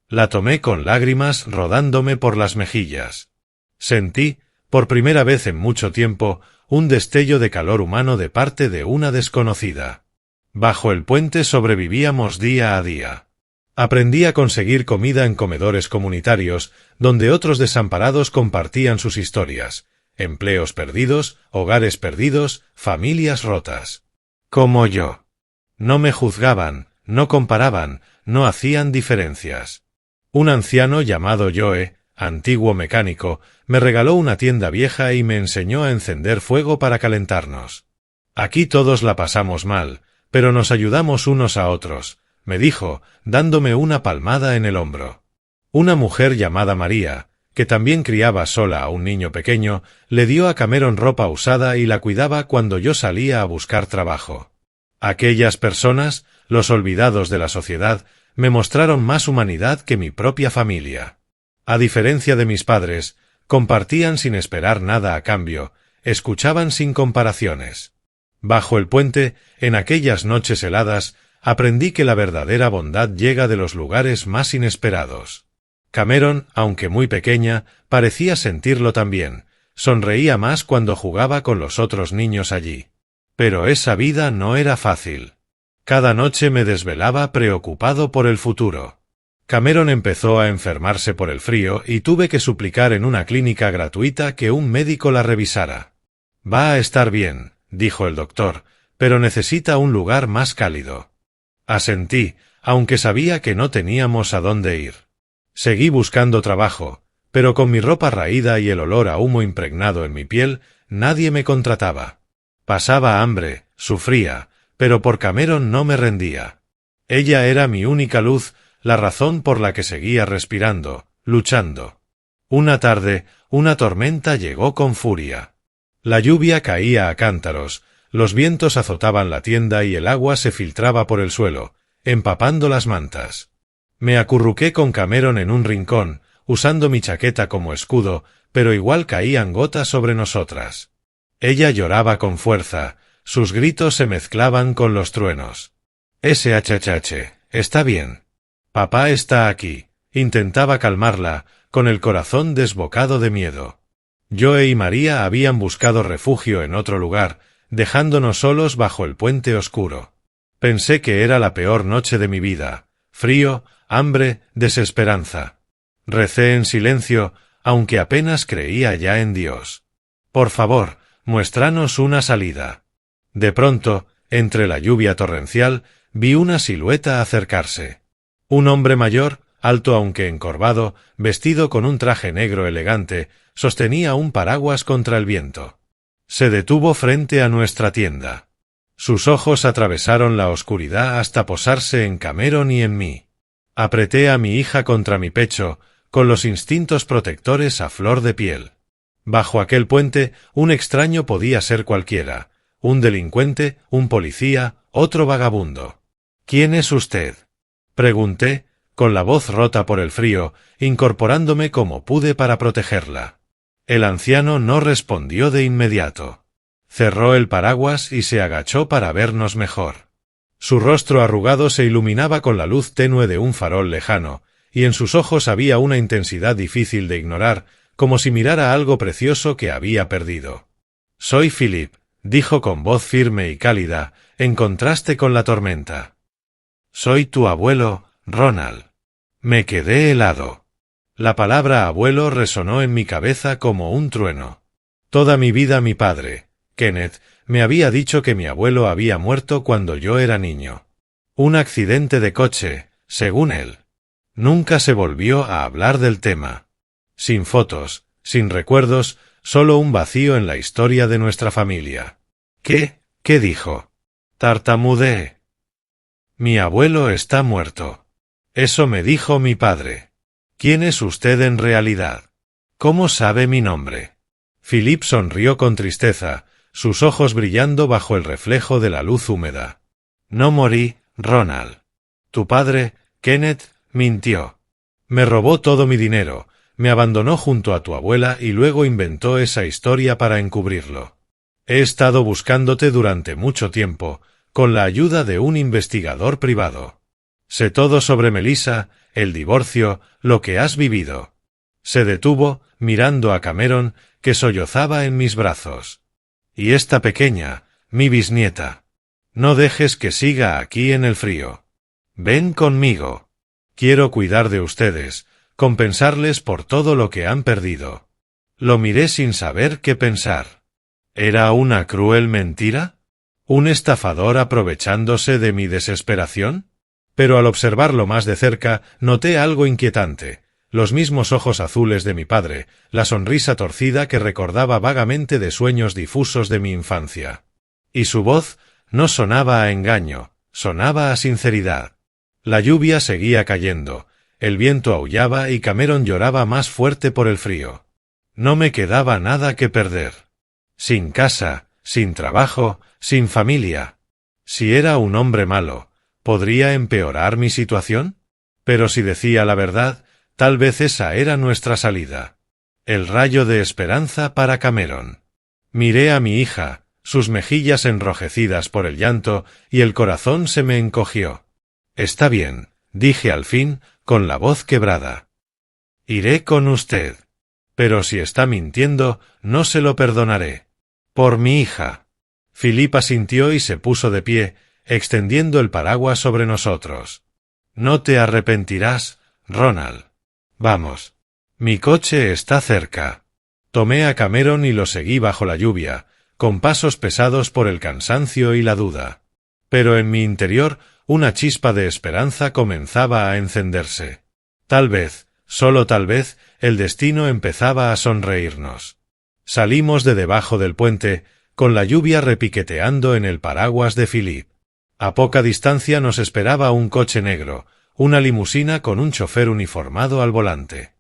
La tomé con lágrimas rodándome por las mejillas. Sentí, por primera vez en mucho tiempo, un destello de calor humano de parte de una desconocida. Bajo el puente sobrevivíamos día a día. Aprendí a conseguir comida en comedores comunitarios, donde otros desamparados compartían sus historias: empleos perdidos, hogares perdidos, familias rotas. Como yo. No me juzgaban, no comparaban, no hacían diferencias. Un anciano llamado Joe, antiguo mecánico, me regaló una tienda vieja y me enseñó a encender fuego para calentarnos. «Aquí todos la pasamos mal, pero nos ayudamos unos a otros», me dijo, dándome una palmada en el hombro. Una mujer llamada María, que también criaba sola a un niño pequeño, le dio a Cameron ropa usada y la cuidaba cuando yo salía a buscar trabajo. Aquellas personas, los olvidados de la sociedad, me mostraron más humanidad que mi propia familia. A diferencia de mis padres, compartían sin esperar nada a cambio, escuchaban sin comparaciones. Bajo el puente, en aquellas noches heladas, aprendí que la verdadera bondad llega de los lugares más inesperados. Cameron, aunque muy pequeña, parecía sentirlo también. Sonreía más cuando jugaba con los otros niños allí. Pero esa vida no era fácil. Cada noche me desvelaba preocupado por el futuro. Cameron empezó a enfermarse por el frío y tuve que suplicar en una clínica gratuita que un médico la revisara. «Va a estar bien», dijo el doctor, «pero necesita un lugar más cálido». Asentí, aunque sabía que no teníamos a dónde ir. Seguí buscando trabajo, pero con mi ropa raída y el olor a humo impregnado en mi piel, nadie me contrataba. Pasaba hambre, sufría, pero por Cameron no me rendía. Ella era mi única luz, la razón por la que seguía respirando, luchando. Una tarde, una tormenta llegó con furia. La lluvia caía a cántaros, los vientos azotaban la tienda y el agua se filtraba por el suelo, empapando las mantas. Me acurruqué con Cameron en un rincón, usando mi chaqueta como escudo, pero igual caían gotas sobre nosotras. Ella lloraba con fuerza, sus gritos se mezclaban con los truenos. SHH, está bien. Papá está aquí. Intentaba calmarla, con el corazón desbocado de miedo. Joe y María habían buscado refugio en otro lugar, dejándonos solos bajo el puente oscuro. Pensé que era la peor noche de mi vida. Frío, hambre, desesperanza. Recé en silencio, aunque apenas creía ya en Dios. Por favor, muéstranos una salida. De pronto, entre la lluvia torrencial, vi una silueta acercarse. Un hombre mayor, alto aunque encorvado, vestido con un traje negro elegante, sostenía un paraguas contra el viento. Se detuvo frente a nuestra tienda. Sus ojos atravesaron la oscuridad hasta posarse en Cameron y en mí. Apreté a mi hija contra mi pecho, con los instintos protectores a flor de piel. Bajo aquel puente, un extraño podía ser cualquiera, un delincuente, un policía, otro vagabundo. ¿Quién es usted?, pregunté, con la voz rota por el frío, incorporándome como pude para protegerla. El anciano no respondió de inmediato. Cerró el paraguas y se agachó para vernos mejor. Su rostro arrugado se iluminaba con la luz tenue de un farol lejano, y en sus ojos había una intensidad difícil de ignorar, como si mirara algo precioso que había perdido. «Soy Philip», dijo con voz firme y cálida, en contraste con la tormenta. «Soy tu abuelo, Ronald». Me quedé helado. La palabra abuelo resonó en mi cabeza como un trueno. Toda mi vida mi padre, Kenneth, me había dicho que mi abuelo había muerto cuando yo era niño. Un accidente de coche, según él. Nunca se volvió a hablar del tema. Sin fotos, sin recuerdos, solo un vacío en la historia de nuestra familia. ¿Qué? ¿Qué dijo? Tartamudeé. Mi abuelo está muerto. Eso me dijo mi padre. ¿Quién es usted en realidad? ¿Cómo sabe mi nombre? Philip sonrió con tristeza, sus ojos brillando bajo el reflejo de la luz húmeda. No morí, Ronald. Tu padre, Kenneth, mintió. Me robó todo mi dinero, me abandonó junto a tu abuela y luego inventó esa historia para encubrirlo. He estado buscándote durante mucho tiempo, con la ayuda de un investigador privado. Sé todo sobre Melissa, el divorcio, lo que has vivido. Se detuvo, mirando a Cameron, que sollozaba en mis brazos. Y esta pequeña, mi bisnieta. No dejes que siga aquí en el frío. Ven conmigo. Quiero cuidar de ustedes, compensarles por todo lo que han perdido. Lo miré sin saber qué pensar. ¿Era una cruel mentira? ¿Un estafador aprovechándose de mi desesperación? Pero al observarlo más de cerca, noté algo inquietante. Los mismos ojos azules de mi padre, la sonrisa torcida que recordaba vagamente de sueños difusos de mi infancia. Y su voz no sonaba a engaño, sonaba a sinceridad. La lluvia seguía cayendo, el viento aullaba y Cameron lloraba más fuerte por el frío. No me quedaba nada que perder. Sin casa, sin trabajo, sin familia. Si era un hombre malo, ¿podría empeorar mi situación? Pero si decía la verdad, tal vez esa era nuestra salida. El rayo de esperanza para Cameron. Miré a mi hija, sus mejillas enrojecidas por el llanto, y el corazón se me encogió. Está bien, dije al fin, con la voz quebrada. Iré con usted. Pero si está mintiendo, no se lo perdonaré. Por mi hija. Philip asintió y se puso de pie, extendiendo el paraguas sobre nosotros. No te arrepentirás, Ronald. Vamos. Mi coche está cerca. Tomé a Cameron y lo seguí bajo la lluvia, con pasos pesados por el cansancio y la duda. Pero en mi interior, una chispa de esperanza comenzaba a encenderse. Tal vez, solo tal vez, el destino empezaba a sonreírnos. Salimos de debajo del puente, con la lluvia repiqueteando en el paraguas de Philip. A poca distancia nos esperaba un coche negro, una limusina con un chofer uniformado al volante.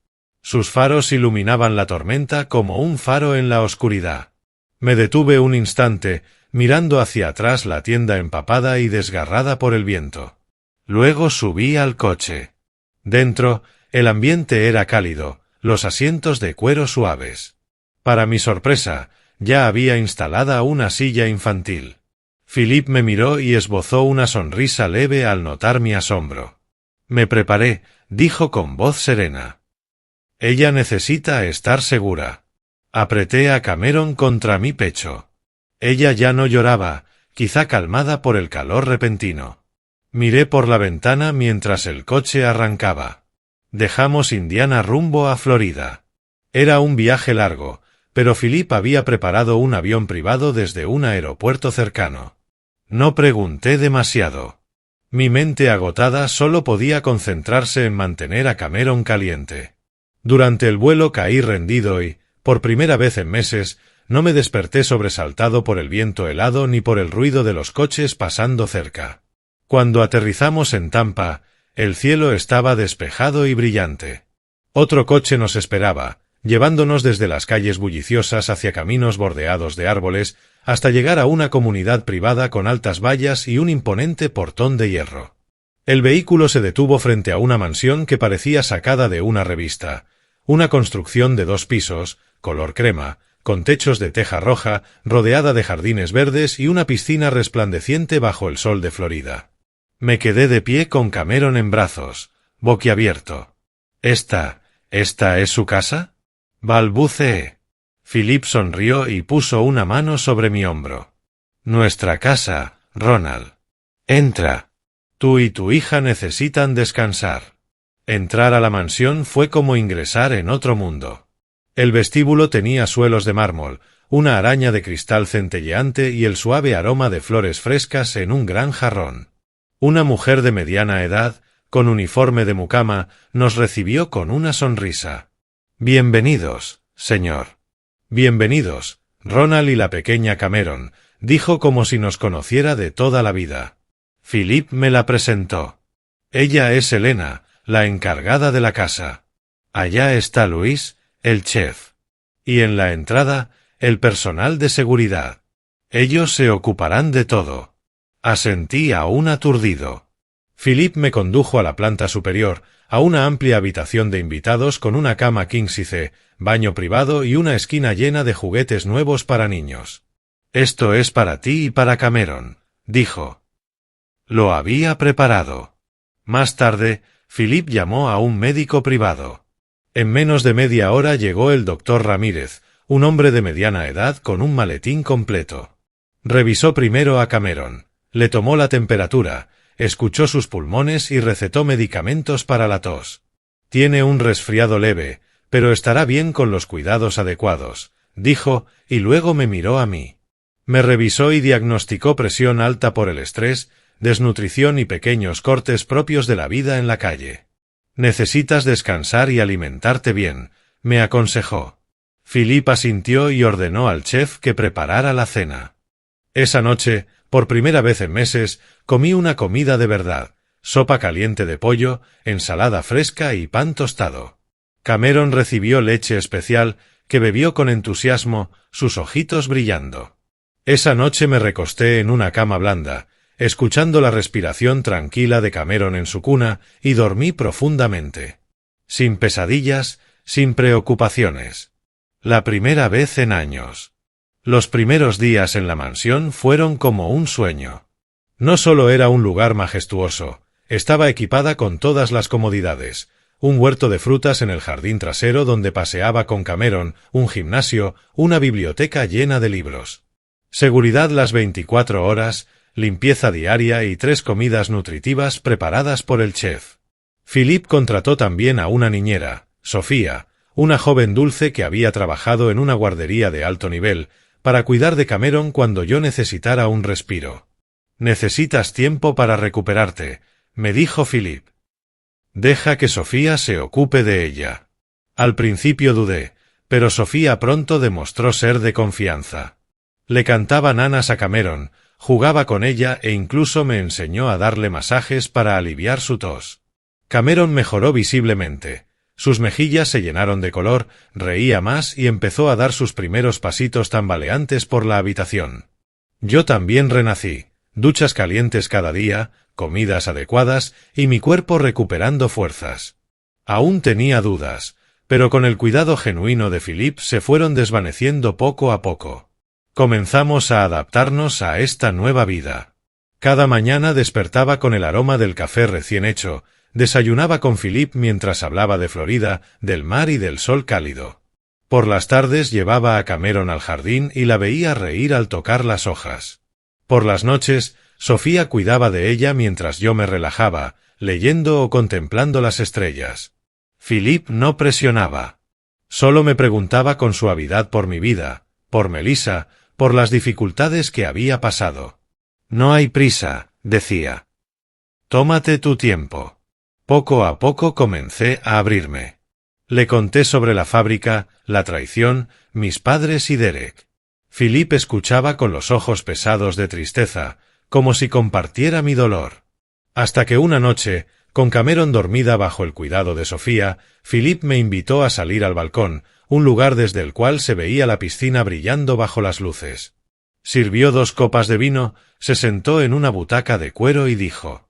Sus faros iluminaban la tormenta como un faro en la oscuridad. Me detuve un instante, mirando hacia atrás la tienda empapada y desgarrada por el viento. Luego subí al coche. Dentro, el ambiente era cálido, los asientos de cuero suaves. Para mi sorpresa, ya había instalada una silla infantil. Philippe me miró y esbozó una sonrisa leve al notar mi asombro. Me preparé, dijo con voz serena. Ella necesita estar segura. Apreté a Cameron contra mi pecho. Ella ya no lloraba, quizá calmada por el calor repentino. Miré por la ventana mientras el coche arrancaba. Dejamos Indiana rumbo a Florida. Era un viaje largo, pero Philippe había preparado un avión privado desde un aeropuerto cercano. No pregunté demasiado. Mi mente agotada solo podía concentrarse en mantener a Cameron caliente. Durante el vuelo caí rendido y, por primera vez en meses, no me desperté sobresaltado por el viento helado ni por el ruido de los coches pasando cerca. Cuando aterrizamos en Tampa, el cielo estaba despejado y brillante. Otro coche nos esperaba, llevándonos desde las calles bulliciosas hacia caminos bordeados de árboles, hasta llegar a una comunidad privada con altas vallas y un imponente portón de hierro. El vehículo se detuvo frente a una mansión que parecía sacada de una revista, una construcción de 2 pisos, color crema, con techos de teja roja, rodeada de jardines verdes y una piscina resplandeciente bajo el sol de Florida. Me quedé de pie con Cameron en brazos, boquiabierto. ¿Esta es su casa?, balbuceé. Philippe sonrió y puso una mano sobre mi hombro. Nuestra casa, Ronald. Entra. Tú y tu hija necesitan descansar. Entrar a la mansión fue como ingresar en otro mundo. El vestíbulo tenía suelos de mármol, una araña de cristal centelleante y el suave aroma de flores frescas en un gran jarrón. Una mujer de mediana edad, con uniforme de mucama, nos recibió con una sonrisa. Bienvenidos, señor. Bienvenidos, Ronald y la pequeña Cameron, dijo como si nos conociera de toda la vida. Philippe me la presentó. Ella es Elena, la encargada de la casa. Allá está Luis, el chef. Y en la entrada, el personal de seguridad. Ellos se ocuparán de todo. Asentí aún aturdido. Philippe me condujo a la planta superior, a una amplia habitación de invitados con una cama king size, baño privado y una esquina llena de juguetes nuevos para niños. Esto es para ti y para Cameron, dijo. Lo había preparado. Más tarde, Philippe llamó a un médico privado. En menos de media hora llegó el doctor Ramírez, un hombre de mediana edad con un maletín completo. Revisó primero a Cameron, le tomó la temperatura, escuchó sus pulmones y recetó medicamentos para la tos. Tiene un resfriado leve, pero estará bien con los cuidados adecuados, dijo, y luego me miró a mí. Me revisó y diagnosticó presión alta por el estrés, desnutrición y pequeños cortes propios de la vida en la calle. Necesitas descansar y alimentarte bien, me aconsejó. Philippe asintió y ordenó al chef que preparara la cena. Esa noche, por primera vez en meses, comí una comida de verdad, sopa caliente de pollo, ensalada fresca y pan tostado. Cameron recibió leche especial, que bebió con entusiasmo, sus ojitos brillando. Esa noche me recosté en una cama blanda, escuchando la respiración tranquila de Cameron en su cuna, y dormí profundamente. Sin pesadillas, sin preocupaciones. La primera vez en años. Los primeros días en la mansión fueron como un sueño. No solo era un lugar majestuoso, estaba equipada con todas las comodidades, un huerto de frutas en el jardín trasero donde paseaba con Cameron, un gimnasio, una biblioteca llena de libros. Seguridad las 24 horas, limpieza diaria y 3 comidas nutritivas preparadas por el chef. Philippe contrató también a una niñera, Sofía, una joven dulce que había trabajado en una guardería de alto nivel, para cuidar de Cameron cuando yo necesitara un respiro. Necesitas tiempo para recuperarte, me dijo Philippe. Deja que Sofía se ocupe de ella. Al principio dudé, pero Sofía pronto demostró ser de confianza. Le cantaba nanas a Cameron, jugaba con ella e incluso me enseñó a darle masajes para aliviar su tos. Cameron mejoró visiblemente. Sus mejillas se llenaron de color, reía más y empezó a dar sus primeros pasitos tambaleantes por la habitación. Yo también renací, duchas calientes cada día, comidas adecuadas y mi cuerpo recuperando fuerzas. Aún tenía dudas, pero con el cuidado genuino de Philippe se fueron desvaneciendo poco a poco. Comenzamos a adaptarnos a esta nueva vida. Cada mañana despertaba con el aroma del café recién hecho, desayunaba con Philippe mientras hablaba de Florida, del mar y del sol cálido. Por las tardes llevaba a Cameron al jardín y la veía reír al tocar las hojas. Por las noches, Sofía cuidaba de ella mientras yo me relajaba, leyendo o contemplando las estrellas. Philippe no presionaba. Solo me preguntaba con suavidad por mi vida, por Melissa, por las dificultades que había pasado. «No hay prisa», decía. «Tómate tu tiempo». Poco a poco comencé a abrirme. Le conté sobre la fábrica, la traición, mis padres y Derek. Philippe escuchaba con los ojos pesados de tristeza, como si compartiera mi dolor. Hasta que una noche, con Cameron dormida bajo el cuidado de Sofía, Philippe me invitó a salir al balcón, un lugar desde el cual se veía la piscina brillando bajo las luces. Sirvió 2 copas de vino, se sentó en una butaca de cuero y dijo: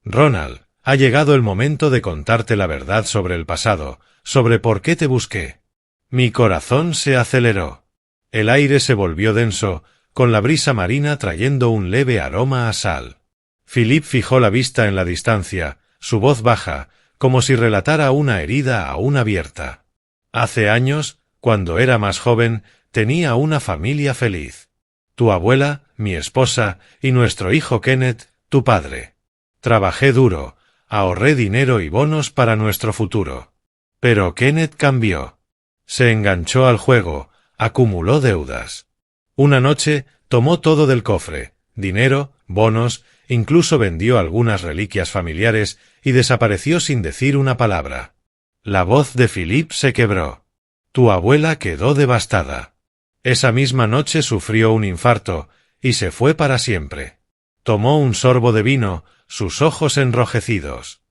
«Ronald, ha llegado el momento de contarte la verdad sobre el pasado, sobre por qué te busqué». Mi corazón se aceleró. El aire se volvió denso, con la brisa marina trayendo un leve aroma a sal. Philippe fijó la vista en la distancia, su voz baja, como si relatara una herida aún abierta. «Hace años, cuando era más joven, tenía una familia feliz. Tu abuela, mi esposa, y nuestro hijo Kenneth, tu padre. Trabajé duro, ahorré dinero y bonos para nuestro futuro. Pero Kenneth cambió. Se enganchó al juego, acumuló deudas. Una noche, tomó todo del cofre, dinero, bonos, incluso vendió algunas reliquias familiares y desapareció sin decir una palabra. La voz de Philippe se quebró. Tu abuela quedó devastada. Esa misma noche sufrió un infarto y se fue para siempre. Tomó un sorbo de vino, sus ojos enrojecidos.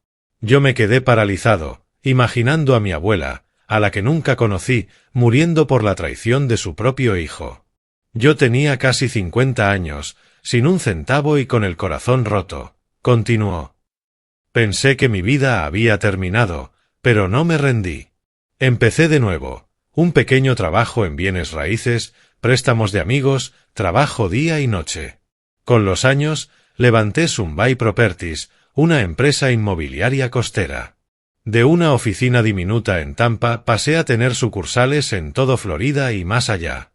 Yo me quedé paralizado, imaginando a mi abuela, a la que nunca conocí, muriendo por la traición de su propio hijo. Yo tenía casi 50 años, sin un centavo y con el corazón roto. Continuó. Pensé que mi vida había terminado, pero no me rendí. Empecé de nuevo. Un pequeño trabajo en bienes raíces, préstamos de amigos, trabajo día y noche. Con los años, levanté Sunbury Properties, una empresa inmobiliaria costera. De una oficina diminuta en Tampa pasé a tener sucursales en todo Florida y más allá.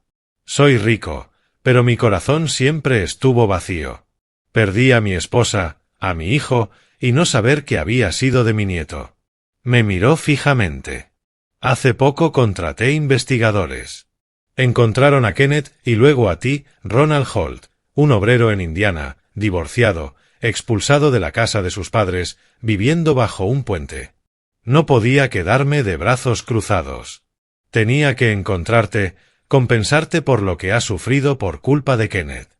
Soy rico, pero mi corazón siempre estuvo vacío. Perdí a mi esposa, a mi hijo, y no saber qué había sido de mi nieto. Me miró fijamente. Hace poco contraté investigadores. Encontraron a Kenneth y luego a ti, Ronald Holt, un obrero en Indiana, divorciado, expulsado de la casa de sus padres, viviendo bajo un puente. No podía quedarme de brazos cruzados. Tenía que encontrarte, compensarte por lo que has sufrido por culpa de Kenneth.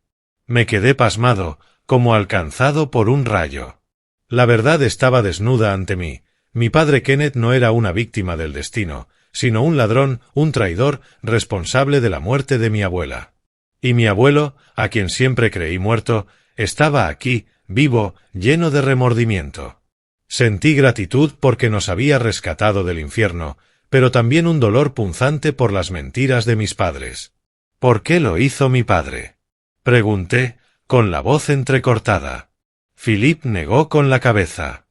Me quedé pasmado, como alcanzado por un rayo. La verdad estaba desnuda ante mí. Mi padre Kenneth no era una víctima del destino, sino un ladrón, un traidor, responsable de la muerte de mi abuela. Y mi abuelo, a quien siempre creí muerto, estaba aquí, vivo, lleno de remordimiento. Sentí gratitud porque nos había rescatado del infierno, pero también un dolor punzante por las mentiras de mis padres. ¿Por qué lo hizo mi padre?, pregunté, con la voz entrecortada. Philippe negó con la cabeza.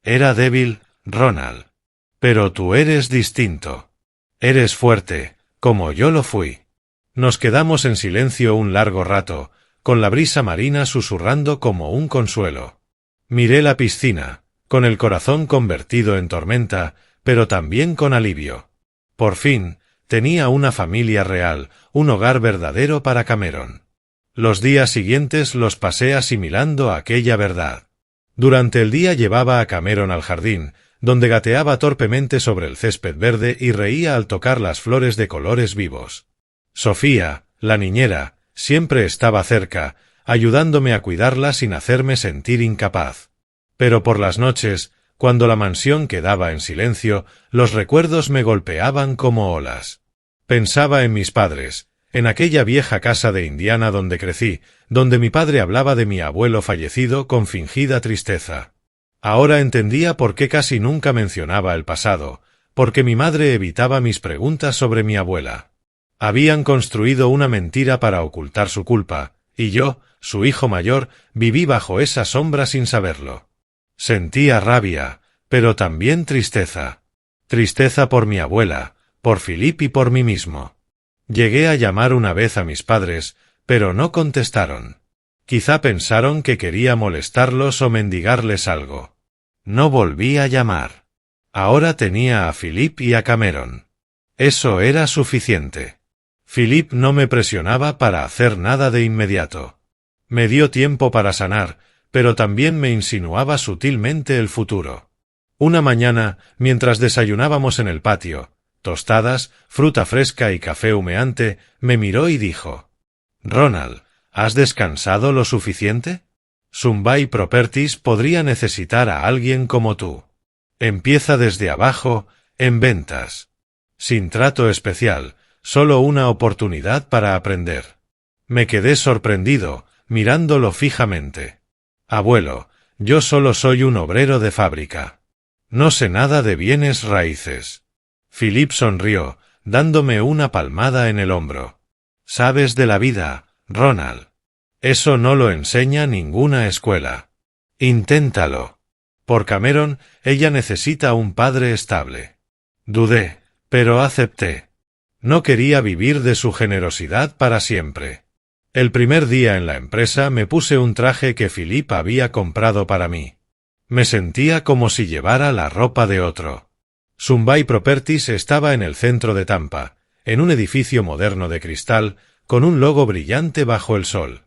Era débil, Ronald. Pero tú eres distinto. Eres fuerte, como yo lo fui. Nos quedamos en silencio un largo rato, con la brisa marina susurrando como un consuelo. Miré la piscina, con el corazón convertido en tormenta, pero también con alivio. Por fin, tenía una familia real, un hogar verdadero para Cameron. Los días siguientes los pasé asimilando aquella verdad. Durante el día llevaba a Cameron al jardín, donde gateaba torpemente sobre el césped verde y reía al tocar las flores de colores vivos. Sofía, la niñera, siempre estaba cerca, ayudándome a cuidarla sin hacerme sentir incapaz. Pero por las noches, cuando la mansión quedaba en silencio, los recuerdos me golpeaban como olas. Pensaba en mis padres, en aquella vieja casa de Indiana donde crecí, donde mi padre hablaba de mi abuelo fallecido con fingida tristeza. Ahora entendía por qué casi nunca mencionaba el pasado, porque mi madre evitaba mis preguntas sobre mi abuela. Habían construido una mentira para ocultar su culpa, y yo, su hijo mayor, viví bajo esa sombra sin saberlo. Sentía rabia, pero también tristeza. Tristeza por mi abuela, por Philip y por mí mismo. Llegué a llamar una vez a mis padres, pero no contestaron. Quizá pensaron que quería molestarlos o mendigarles algo. No volví a llamar. Ahora tenía a Philip y a Cameron. Eso era suficiente. Philip no me presionaba para hacer nada de inmediato. Me dio tiempo para sanar, pero también me insinuaba sutilmente el futuro. Una mañana, mientras desayunábamos en el patio, tostadas, fruta fresca y café humeante, me miró y dijo: «Ronald, ¿has descansado lo suficiente? Sunbury Properties podría necesitar a alguien como tú. Empieza desde abajo, en ventas. Sin trato especial, solo una oportunidad para aprender». Me quedé sorprendido, mirándolo fijamente. «Abuelo, yo solo soy un obrero de fábrica. No sé nada de bienes raíces». Philip sonrió, dándome una palmada en el hombro. «Sabes de la vida, Ronald. Eso no lo enseña ninguna escuela. Inténtalo». Por Cameron, ella necesita un padre estable. Dudé, pero acepté. No quería vivir de su generosidad para siempre. El primer día en la empresa me puse un traje que Philip había comprado para mí. Me sentía como si llevara la ropa de otro. Sunbury Properties estaba en el centro de Tampa, en un edificio moderno de cristal, con un logo brillante bajo el sol.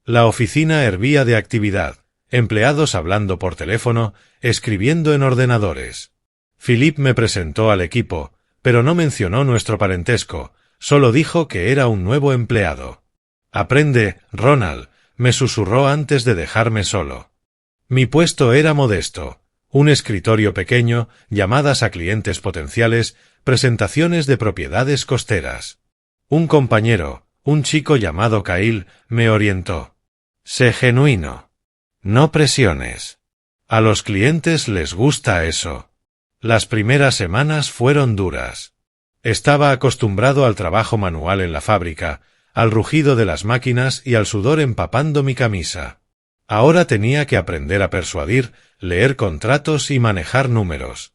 La oficina hervía de actividad, empleados hablando por teléfono, escribiendo en ordenadores. Philip me presentó al equipo, pero no mencionó nuestro parentesco, solo dijo que era un nuevo empleado. «Aprende, Ronald», me susurró antes de dejarme solo. Mi puesto era modesto: un escritorio pequeño, llamadas a clientes potenciales, presentaciones de propiedades costeras. Un compañero, un chico llamado Kyle, me orientó. «Sé genuino. No presiones. A los clientes les gusta eso». Las primeras semanas fueron duras. Estaba acostumbrado al trabajo manual en la fábrica, al rugido de las máquinas y al sudor empapando mi camisa. Ahora tenía que aprender a persuadir, leer contratos y manejar números.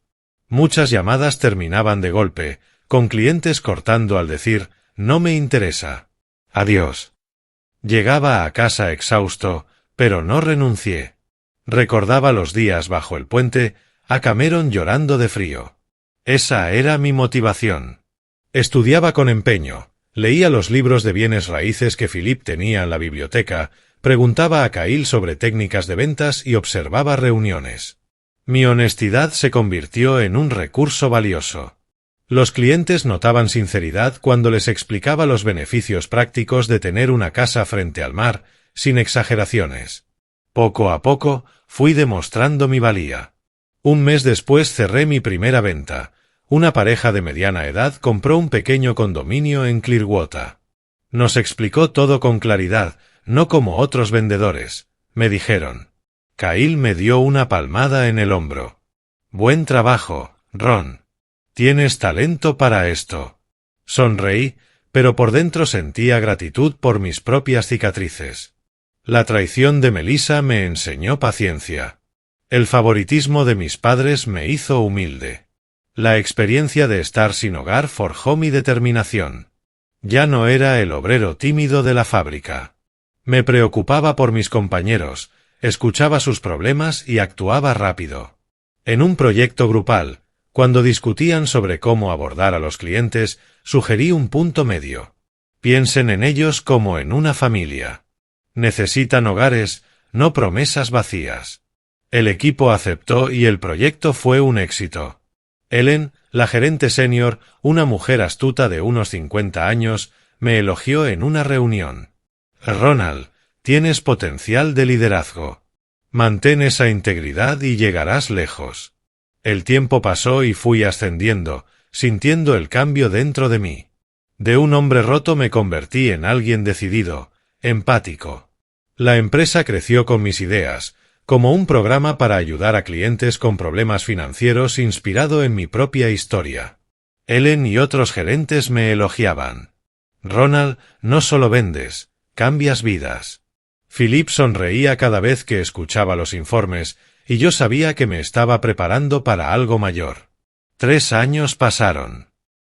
Muchas llamadas terminaban de golpe, con clientes cortando al decir: «No me interesa. Adiós». Llegaba a casa exhausto, pero no renuncié. Recordaba los días bajo el puente, a Cameron llorando de frío. Esa era mi motivación. Estudiaba con empeño, leía los libros de bienes raíces que Philip tenía en la biblioteca, preguntaba a Kyle sobre técnicas de ventas y observaba reuniones. Mi honestidad se convirtió en un recurso valioso. Los clientes notaban sinceridad cuando les explicaba los beneficios prácticos de tener una casa frente al mar, sin exageraciones. Poco a poco, fui demostrando mi valía. Un mes después cerré mi primera venta. Una pareja de mediana edad compró un pequeño condominio en Clearwater. Nos explicó todo con claridad, no como otros vendedores, me dijeron. Kyle me dio una palmada en el hombro. «Buen trabajo, Ron. Tienes talento para esto». Sonreí, pero por dentro sentía gratitud por mis propias cicatrices. La traición de Melissa me enseñó paciencia. El favoritismo de mis padres me hizo humilde. La experiencia de estar sin hogar forjó mi determinación. Ya no era el obrero tímido de la fábrica. Me preocupaba por mis compañeros, escuchaba sus problemas y actuaba rápido. En un proyecto grupal, cuando discutían sobre cómo abordar a los clientes, sugerí un punto medio. Piensen en ellos como en una familia. Necesitan hogares, no promesas vacías. El equipo aceptó y el proyecto fue un éxito. Ellen, la gerente senior, una mujer astuta de unos 50 años, me elogió en una reunión. «Ronald, tienes potencial de liderazgo. Mantén esa integridad y llegarás lejos». El tiempo pasó y fui ascendiendo, sintiendo el cambio dentro de mí. De un hombre roto me convertí en alguien decidido, empático. La empresa creció con mis ideas, como un programa para ayudar a clientes con problemas financieros inspirado en mi propia historia. Ellen y otros gerentes me elogiaban. Ronald, no solo vendes, cambias vidas. Philip sonreía cada vez que escuchaba los informes, y yo sabía que me estaba preparando para algo mayor. 3 años pasaron.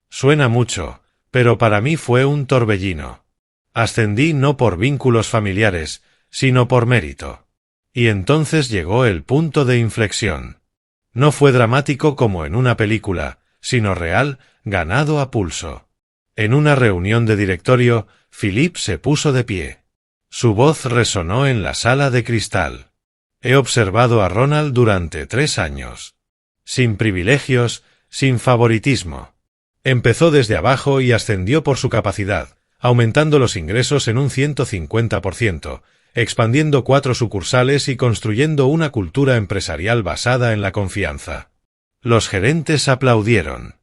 Suena mucho, pero para mí fue un torbellino. Ascendí no por vínculos familiares, sino por mérito. Y entonces llegó el punto de inflexión. No fue dramático como en una película, sino real, ganado a pulso. En una reunión de directorio, Philip se puso de pie. Su voz resonó en la sala de cristal. He observado a Ronald durante 3 años. Sin privilegios, sin favoritismo. Empezó desde abajo y ascendió por su capacidad, aumentando los ingresos en un 150%, expandiendo 4 sucursales y construyendo una cultura empresarial basada en la confianza. Los gerentes aplaudieron.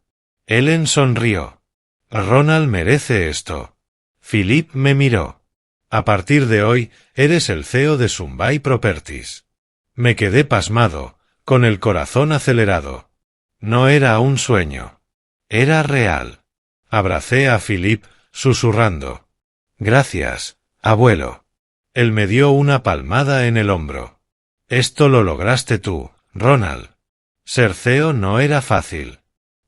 Ellen sonrió. Ronald merece esto. Philip me miró. A partir de hoy, eres el CEO de Sunbury Properties. Me quedé pasmado, con el corazón acelerado. No era un sueño. Era real. Abracé a Philip, susurrando. Gracias, abuelo. Él me dio una palmada en el hombro. Esto lo lograste tú, Ronald. Ser CEO no era fácil.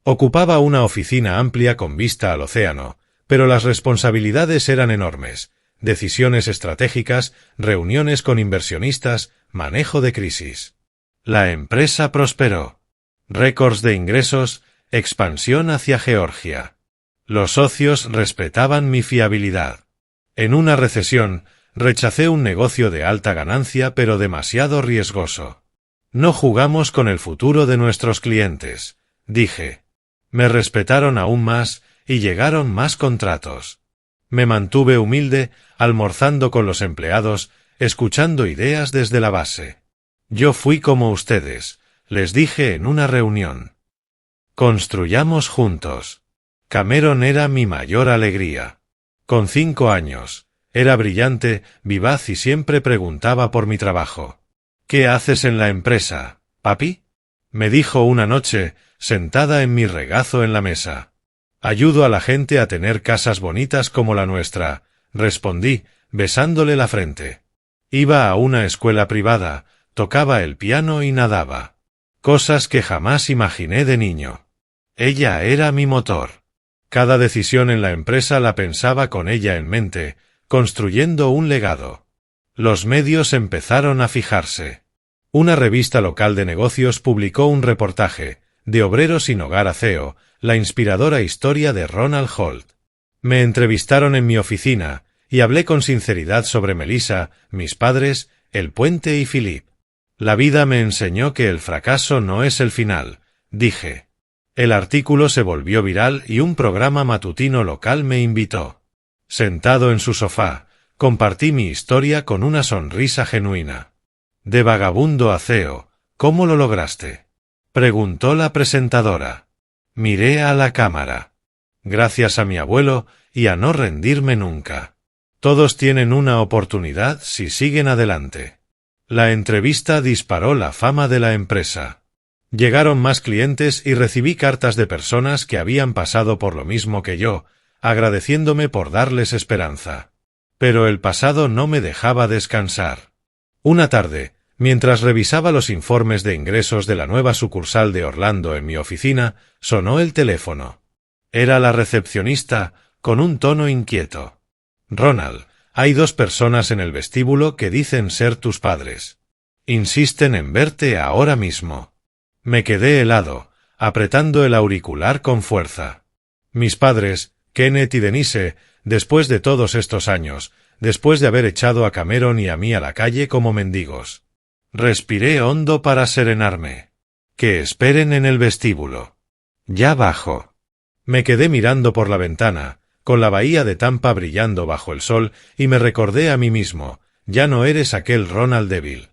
Ocupaba una oficina amplia con vista al océano, pero las responsabilidades eran enormes. Decisiones estratégicas, reuniones con inversionistas, manejo de crisis. La empresa prosperó. Récords de ingresos, expansión hacia Georgia. Los socios respetaban mi fiabilidad. En una recesión, rechacé un negocio de alta ganancia pero demasiado riesgoso. No jugamos con el futuro de nuestros clientes, dije. Me respetaron aún más y llegaron más contratos. Me mantuve humilde, almorzando con los empleados, escuchando ideas desde la base. Yo fui como ustedes, les dije en una reunión. Construyamos juntos. Cameron era mi mayor alegría. Con 5 años, era brillante, vivaz y siempre preguntaba por mi trabajo. ¿Qué haces en la empresa, papi? Me dijo una noche, sentada en mi regazo en la mesa. Ayudo a la gente a tener casas bonitas como la nuestra, respondí, besándole la frente. Iba a una escuela privada, tocaba el piano y nadaba. Cosas que jamás imaginé de niño. Ella era mi motor. Cada decisión en la empresa la pensaba con ella en mente, construyendo un legado. Los medios empezaron a fijarse. Una revista local de negocios publicó un reportaje, de obreros sin hogar a CEO, la inspiradora historia de Ronald Holt. Me entrevistaron en mi oficina, y hablé con sinceridad sobre Melissa, mis padres, el puente y Philip. La vida me enseñó que el fracaso no es el final, dije. El artículo se volvió viral y un programa matutino local me invitó. Sentado en su sofá, compartí mi historia con una sonrisa genuina. De vagabundo a CEO, ¿cómo lo lograste?, preguntó la presentadora. Miré a la cámara. Gracias a mi abuelo y a no rendirme nunca. Todos tienen una oportunidad si siguen adelante. La entrevista disparó la fama de la empresa. Llegaron más clientes y recibí cartas de personas que habían pasado por lo mismo que yo, agradeciéndome por darles esperanza. Pero el pasado no me dejaba descansar. Una tarde, mientras revisaba los informes de ingresos de la nueva sucursal de Orlando en mi oficina, sonó el teléfono. Era la recepcionista, con un tono inquieto. Ronald, hay 2 personas en el vestíbulo que dicen ser tus padres. Insisten en verte ahora mismo. Me quedé helado, apretando el auricular con fuerza. Mis padres, Kenneth y Denise, después de todos estos años, después de haber echado a Cameron y a mí a la calle como mendigos. Respiré hondo para serenarme. Que esperen en el vestíbulo. Ya bajo. Me quedé mirando por la ventana, con la bahía de Tampa brillando bajo el sol, y me recordé a mí mismo, ya no eres aquel Ronald débil.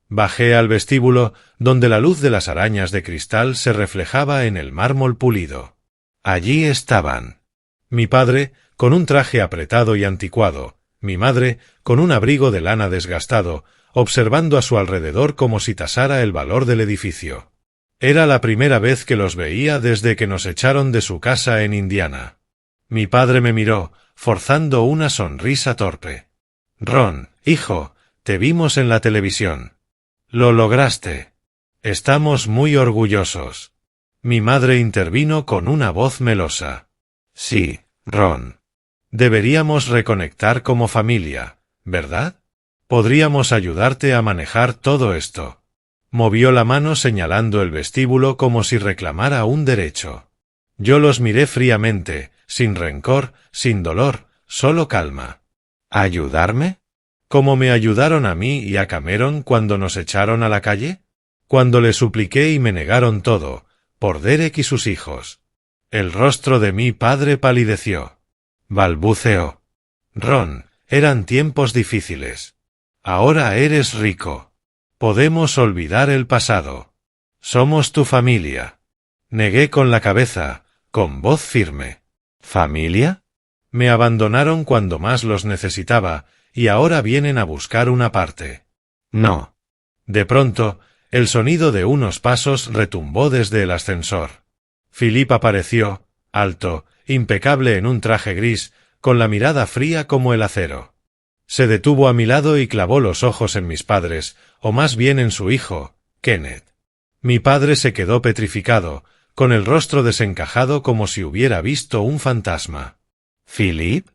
Bajé al vestíbulo, donde la luz de las arañas de cristal se reflejaba en el mármol pulido. Allí estaban. Mi padre, con un traje apretado y anticuado, mi madre, con un abrigo de lana desgastado, observando a su alrededor como si tasara el valor del edificio. Era la primera vez que los veía desde que nos echaron de su casa en Indiana. Mi padre me miró, forzando una sonrisa torpe. Ron, hijo, te vimos en la televisión. Lo lograste. Estamos muy orgullosos. Mi madre intervino con una voz melosa. Sí, Ron. Deberíamos reconectar como familia, ¿verdad? Podríamos ayudarte a manejar todo esto. Movió la mano señalando el vestíbulo como si reclamara un derecho. Yo los miré fríamente, sin rencor, sin dolor, solo calma. ¿Ayudarme? ¿Cómo me ayudaron a mí y a Cameron cuando nos echaron a la calle? Cuando le supliqué y me negaron todo, por Derek y sus hijos. El rostro de mi padre palideció. Balbuceó. Ron, eran tiempos difíciles. Ahora eres rico. Podemos olvidar el pasado. Somos tu familia. Negué con la cabeza, con voz firme. ¿Familia? Me abandonaron cuando más los necesitaba, y ahora vienen a buscar una parte. No. De pronto, el sonido de unos pasos retumbó desde el ascensor. Philip apareció, alto, impecable en un traje gris, con la mirada fría como el acero. Se detuvo a mi lado y clavó los ojos en mis padres, o más bien en su hijo, Kenneth. Mi padre se quedó petrificado, con el rostro desencajado como si hubiera visto un fantasma. —¿Philip?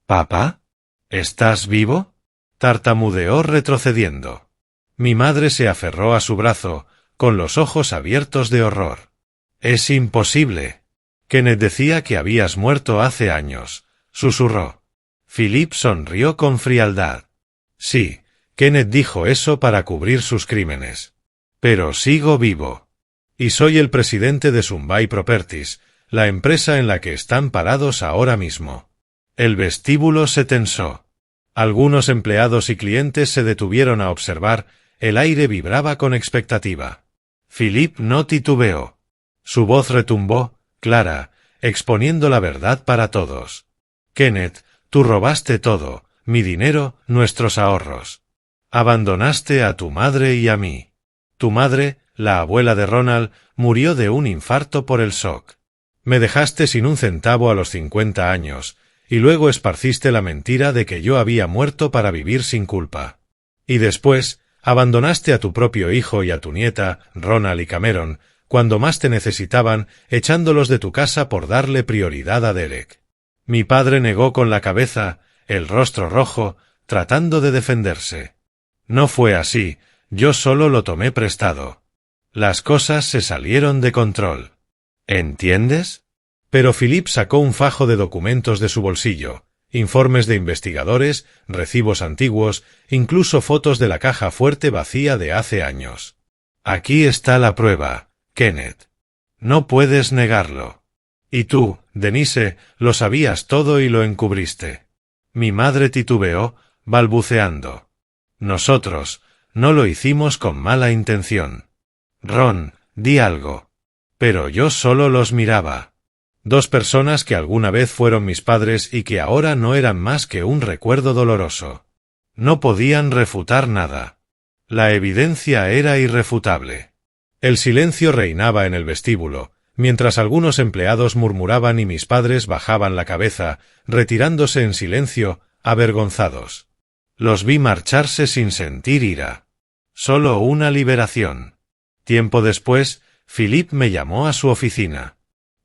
¿Papá? ¿Estás vivo? Tartamudeó retrocediendo. Mi madre se aferró a su brazo, con los ojos abiertos de horror. —Es imposible. Kenneth decía que habías muerto hace años —susurró. Philip sonrió con frialdad. Sí, Kenneth dijo eso para cubrir sus crímenes. Pero sigo vivo. Y soy el presidente de Sunbury Properties, la empresa en la que están parados ahora mismo. El vestíbulo se tensó. Algunos empleados y clientes se detuvieron a observar, el aire vibraba con expectativa. Philip no titubeó. Su voz retumbó, clara, exponiendo la verdad para todos. Kenneth, tú robaste todo, mi dinero, nuestros ahorros. Abandonaste a tu madre y a mí. Tu madre, la abuela de Ronald, murió de un infarto por el shock. Me dejaste sin un centavo a los 50 años, y luego esparciste la mentira de que yo había muerto para vivir sin culpa. Y después, abandonaste a tu propio hijo y a tu nieta, Ronald y Cameron, cuando más te necesitaban, echándolos de tu casa por darle prioridad a Derek. Mi padre negó con la cabeza, el rostro rojo, tratando de defenderse. No fue así, yo solo lo tomé prestado. Las cosas se salieron de control. ¿Entiendes? Pero Philip sacó un fajo de documentos de su bolsillo, informes de investigadores, recibos antiguos, incluso fotos de la caja fuerte vacía de hace años. Aquí está la prueba, Kenneth. No puedes negarlo. Y tú, Denise, lo sabías todo y lo encubriste. Mi madre titubeó, balbuceando. Nosotros, no lo hicimos con mala intención. Ron, di algo. Pero yo solo los miraba. Dos personas que alguna vez fueron mis padres y que ahora no eran más que un recuerdo doloroso. No podían refutar nada. La evidencia era irrefutable. El silencio reinaba en el vestíbulo, mientras algunos empleados murmuraban y mis padres bajaban la cabeza, retirándose en silencio, avergonzados. Los vi marcharse sin sentir ira. Solo una liberación. Tiempo después, Philip me llamó a su oficina.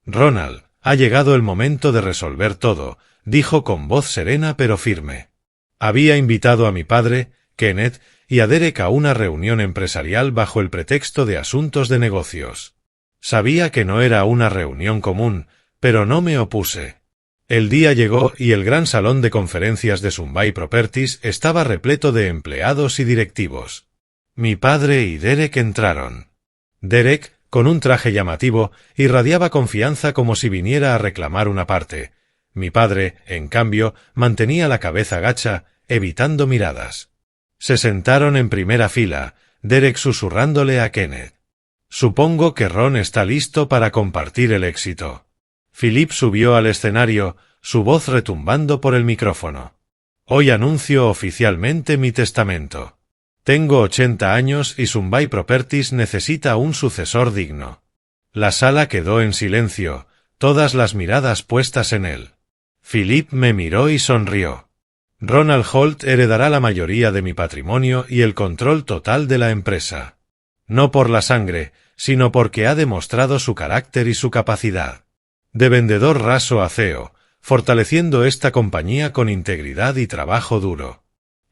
Ronald, ha llegado el momento de resolver todo, dijo con voz serena pero firme. Había invitado a mi padre, Kenneth, y a Derek a una reunión empresarial bajo el pretexto de asuntos de negocios. Sabía que no era una reunión común, pero no me opuse. El día llegó y el gran salón de conferencias de Sunbury Properties estaba repleto de empleados y directivos. Mi padre y Derek entraron. Derek, con un traje llamativo, irradiaba confianza como si viniera a reclamar una parte. Mi padre, en cambio, mantenía la cabeza gacha, evitando miradas. Se sentaron en primera fila, Derek susurrándole a Kenneth. Supongo que Ron está listo para compartir el éxito. Philip subió al escenario, su voz retumbando por el micrófono. Hoy anuncio oficialmente mi testamento. Tengo 80 años y Sunbai Properties necesita un sucesor digno. La sala quedó en silencio, todas las miradas puestas en él. Philip me miró y sonrió. Ronald Holt heredará la mayoría de mi patrimonio y el control total de la empresa. No por la sangre, sino porque ha demostrado su carácter y su capacidad. De vendedor raso a CEO, fortaleciendo esta compañía con integridad y trabajo duro.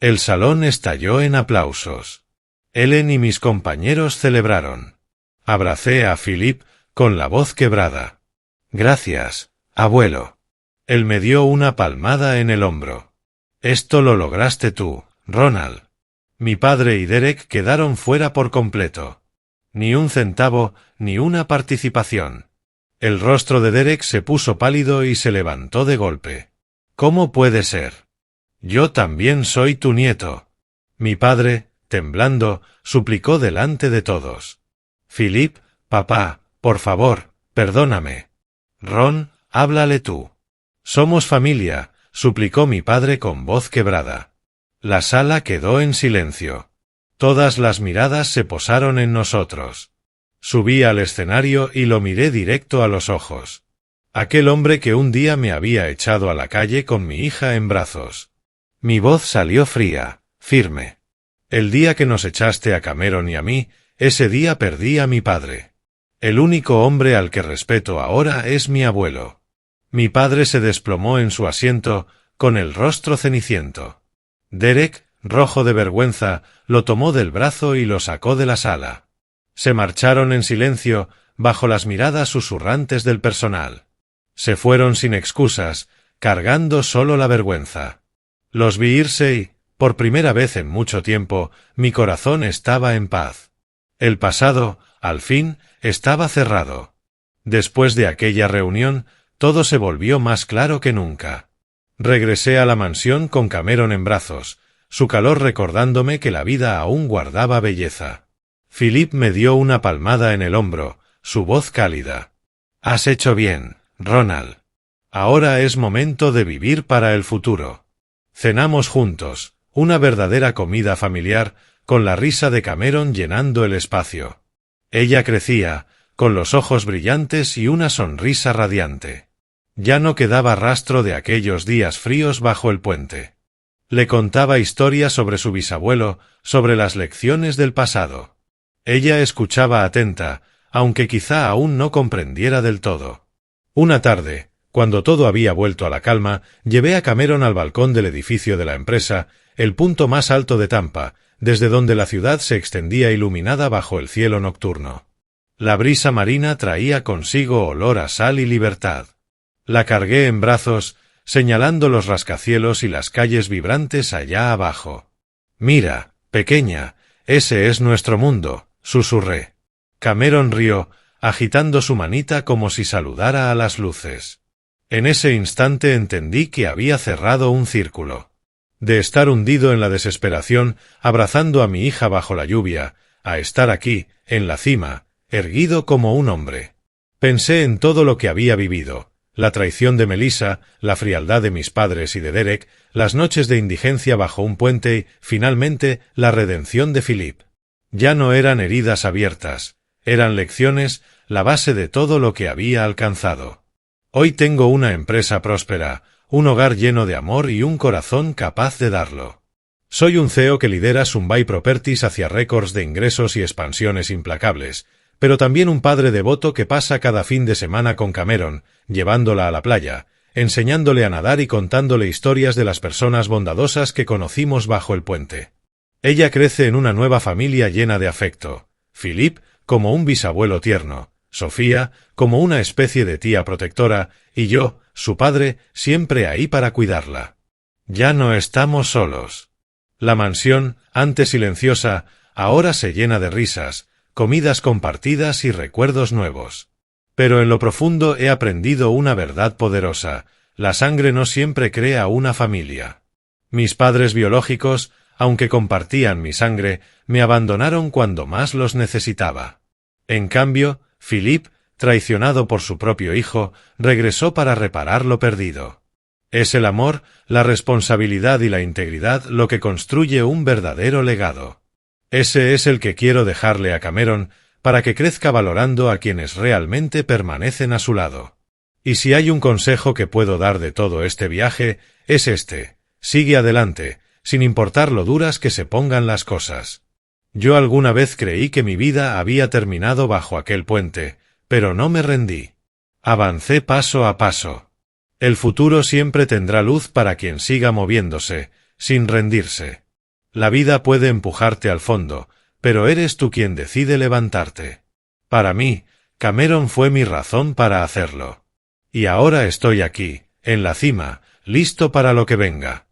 El salón estalló en aplausos. Ellen y mis compañeros celebraron. Abracé a Philip con la voz quebrada. Gracias, abuelo. Él me dio una palmada en el hombro. Esto lo lograste tú, Ronald. Mi padre y Derek quedaron fuera por completo. Ni un centavo, ni una participación. El rostro de Derek se puso pálido y se levantó de golpe. ¿Cómo puede ser? Yo también soy tu nieto. Mi padre, temblando, suplicó delante de todos. Philip, papá, por favor, perdóname. Ron, háblale tú. Somos familia, suplicó mi padre con voz quebrada. La sala quedó en silencio. Todas las miradas se posaron en nosotros. Subí al escenario y lo miré directo a los ojos. Aquel hombre que un día me había echado a la calle con mi hija en brazos. Mi voz salió fría, firme. El día que nos echaste a Cameron y a mí, ese día perdí a mi padre. El único hombre al que respeto ahora es mi abuelo. Mi padre se desplomó en su asiento, con el rostro ceniciento. Derek, rojo de vergüenza, lo tomó del brazo y lo sacó de la sala. Se marcharon en silencio, bajo las miradas susurrantes del personal. Se fueron sin excusas, cargando solo la vergüenza. Los vi irse y, por primera vez en mucho tiempo, mi corazón estaba en paz. El pasado, al fin, estaba cerrado. Después de aquella reunión, todo se volvió más claro que nunca. Regresé a la mansión con Cameron en brazos, su calor recordándome que la vida aún guardaba belleza. Philip me dio una palmada en el hombro, su voz cálida. Has hecho bien, Ronald. Ahora es momento de vivir para el futuro. Cenamos juntos, una verdadera comida familiar, con la risa de Cameron llenando el espacio. Ella crecía, con los ojos brillantes y una sonrisa radiante. Ya no quedaba rastro de aquellos días fríos bajo el puente. Le contaba historias sobre su bisabuelo, sobre las lecciones del pasado. Ella escuchaba atenta, aunque quizá aún no comprendiera del todo. Una tarde, cuando todo había vuelto a la calma, llevé a Cameron al balcón del edificio de la empresa, el punto más alto de Tampa, desde donde la ciudad se extendía iluminada bajo el cielo nocturno. La brisa marina traía consigo olor a sal y libertad. La cargué en brazos, señalando los rascacielos y las calles vibrantes allá abajo. Mira, pequeña, ese es nuestro mundo, susurré. Cameron rió, agitando su manita como si saludara a las luces. En ese instante entendí que había cerrado un círculo. De estar hundido en la desesperación, abrazando a mi hija bajo la lluvia, a estar aquí, en la cima, erguido como un hombre. Pensé en todo lo que había vivido, la traición de Melissa, la frialdad de mis padres y de Derek, las noches de indigencia bajo un puente y, finalmente, la redención de Philip. Ya no eran heridas abiertas, eran lecciones, la base de todo lo que había alcanzado. Hoy tengo una empresa próspera, un hogar lleno de amor y un corazón capaz de darlo. Soy un CEO que lidera Sunbai Properties hacia récords de ingresos y expansiones implacables, pero también un padre devoto que pasa cada fin de semana con Cameron, llevándola a la playa, enseñándole a nadar y contándole historias de las personas bondadosas que conocimos bajo el puente. Ella crece en una nueva familia llena de afecto. Philip, como un bisabuelo tierno. Sofía, como una especie de tía protectora, y yo, su padre, siempre ahí para cuidarla. Ya no estamos solos. La mansión, antes silenciosa, ahora se llena de risas, comidas compartidas y recuerdos nuevos. Pero en lo profundo he aprendido una verdad poderosa: la sangre no siempre crea una familia. Mis padres biológicos, aunque compartían mi sangre, me abandonaron cuando más los necesitaba. En cambio, Philip, traicionado por su propio hijo, regresó para reparar lo perdido. Es el amor, la responsabilidad y la integridad lo que construye un verdadero legado. Ese es el que quiero dejarle a Cameron, para que crezca valorando a quienes realmente permanecen a su lado. Y si hay un consejo que puedo dar de todo este viaje, es este: sigue adelante, sin importar lo duras que se pongan las cosas. Yo alguna vez creí que mi vida había terminado bajo aquel puente, pero no me rendí. Avancé paso a paso. El futuro siempre tendrá luz para quien siga moviéndose, sin rendirse. La vida puede empujarte al fondo, pero eres tú quien decide levantarte. Para mí, Cameron fue mi razón para hacerlo. Y ahora estoy aquí, en la cima, listo para lo que venga.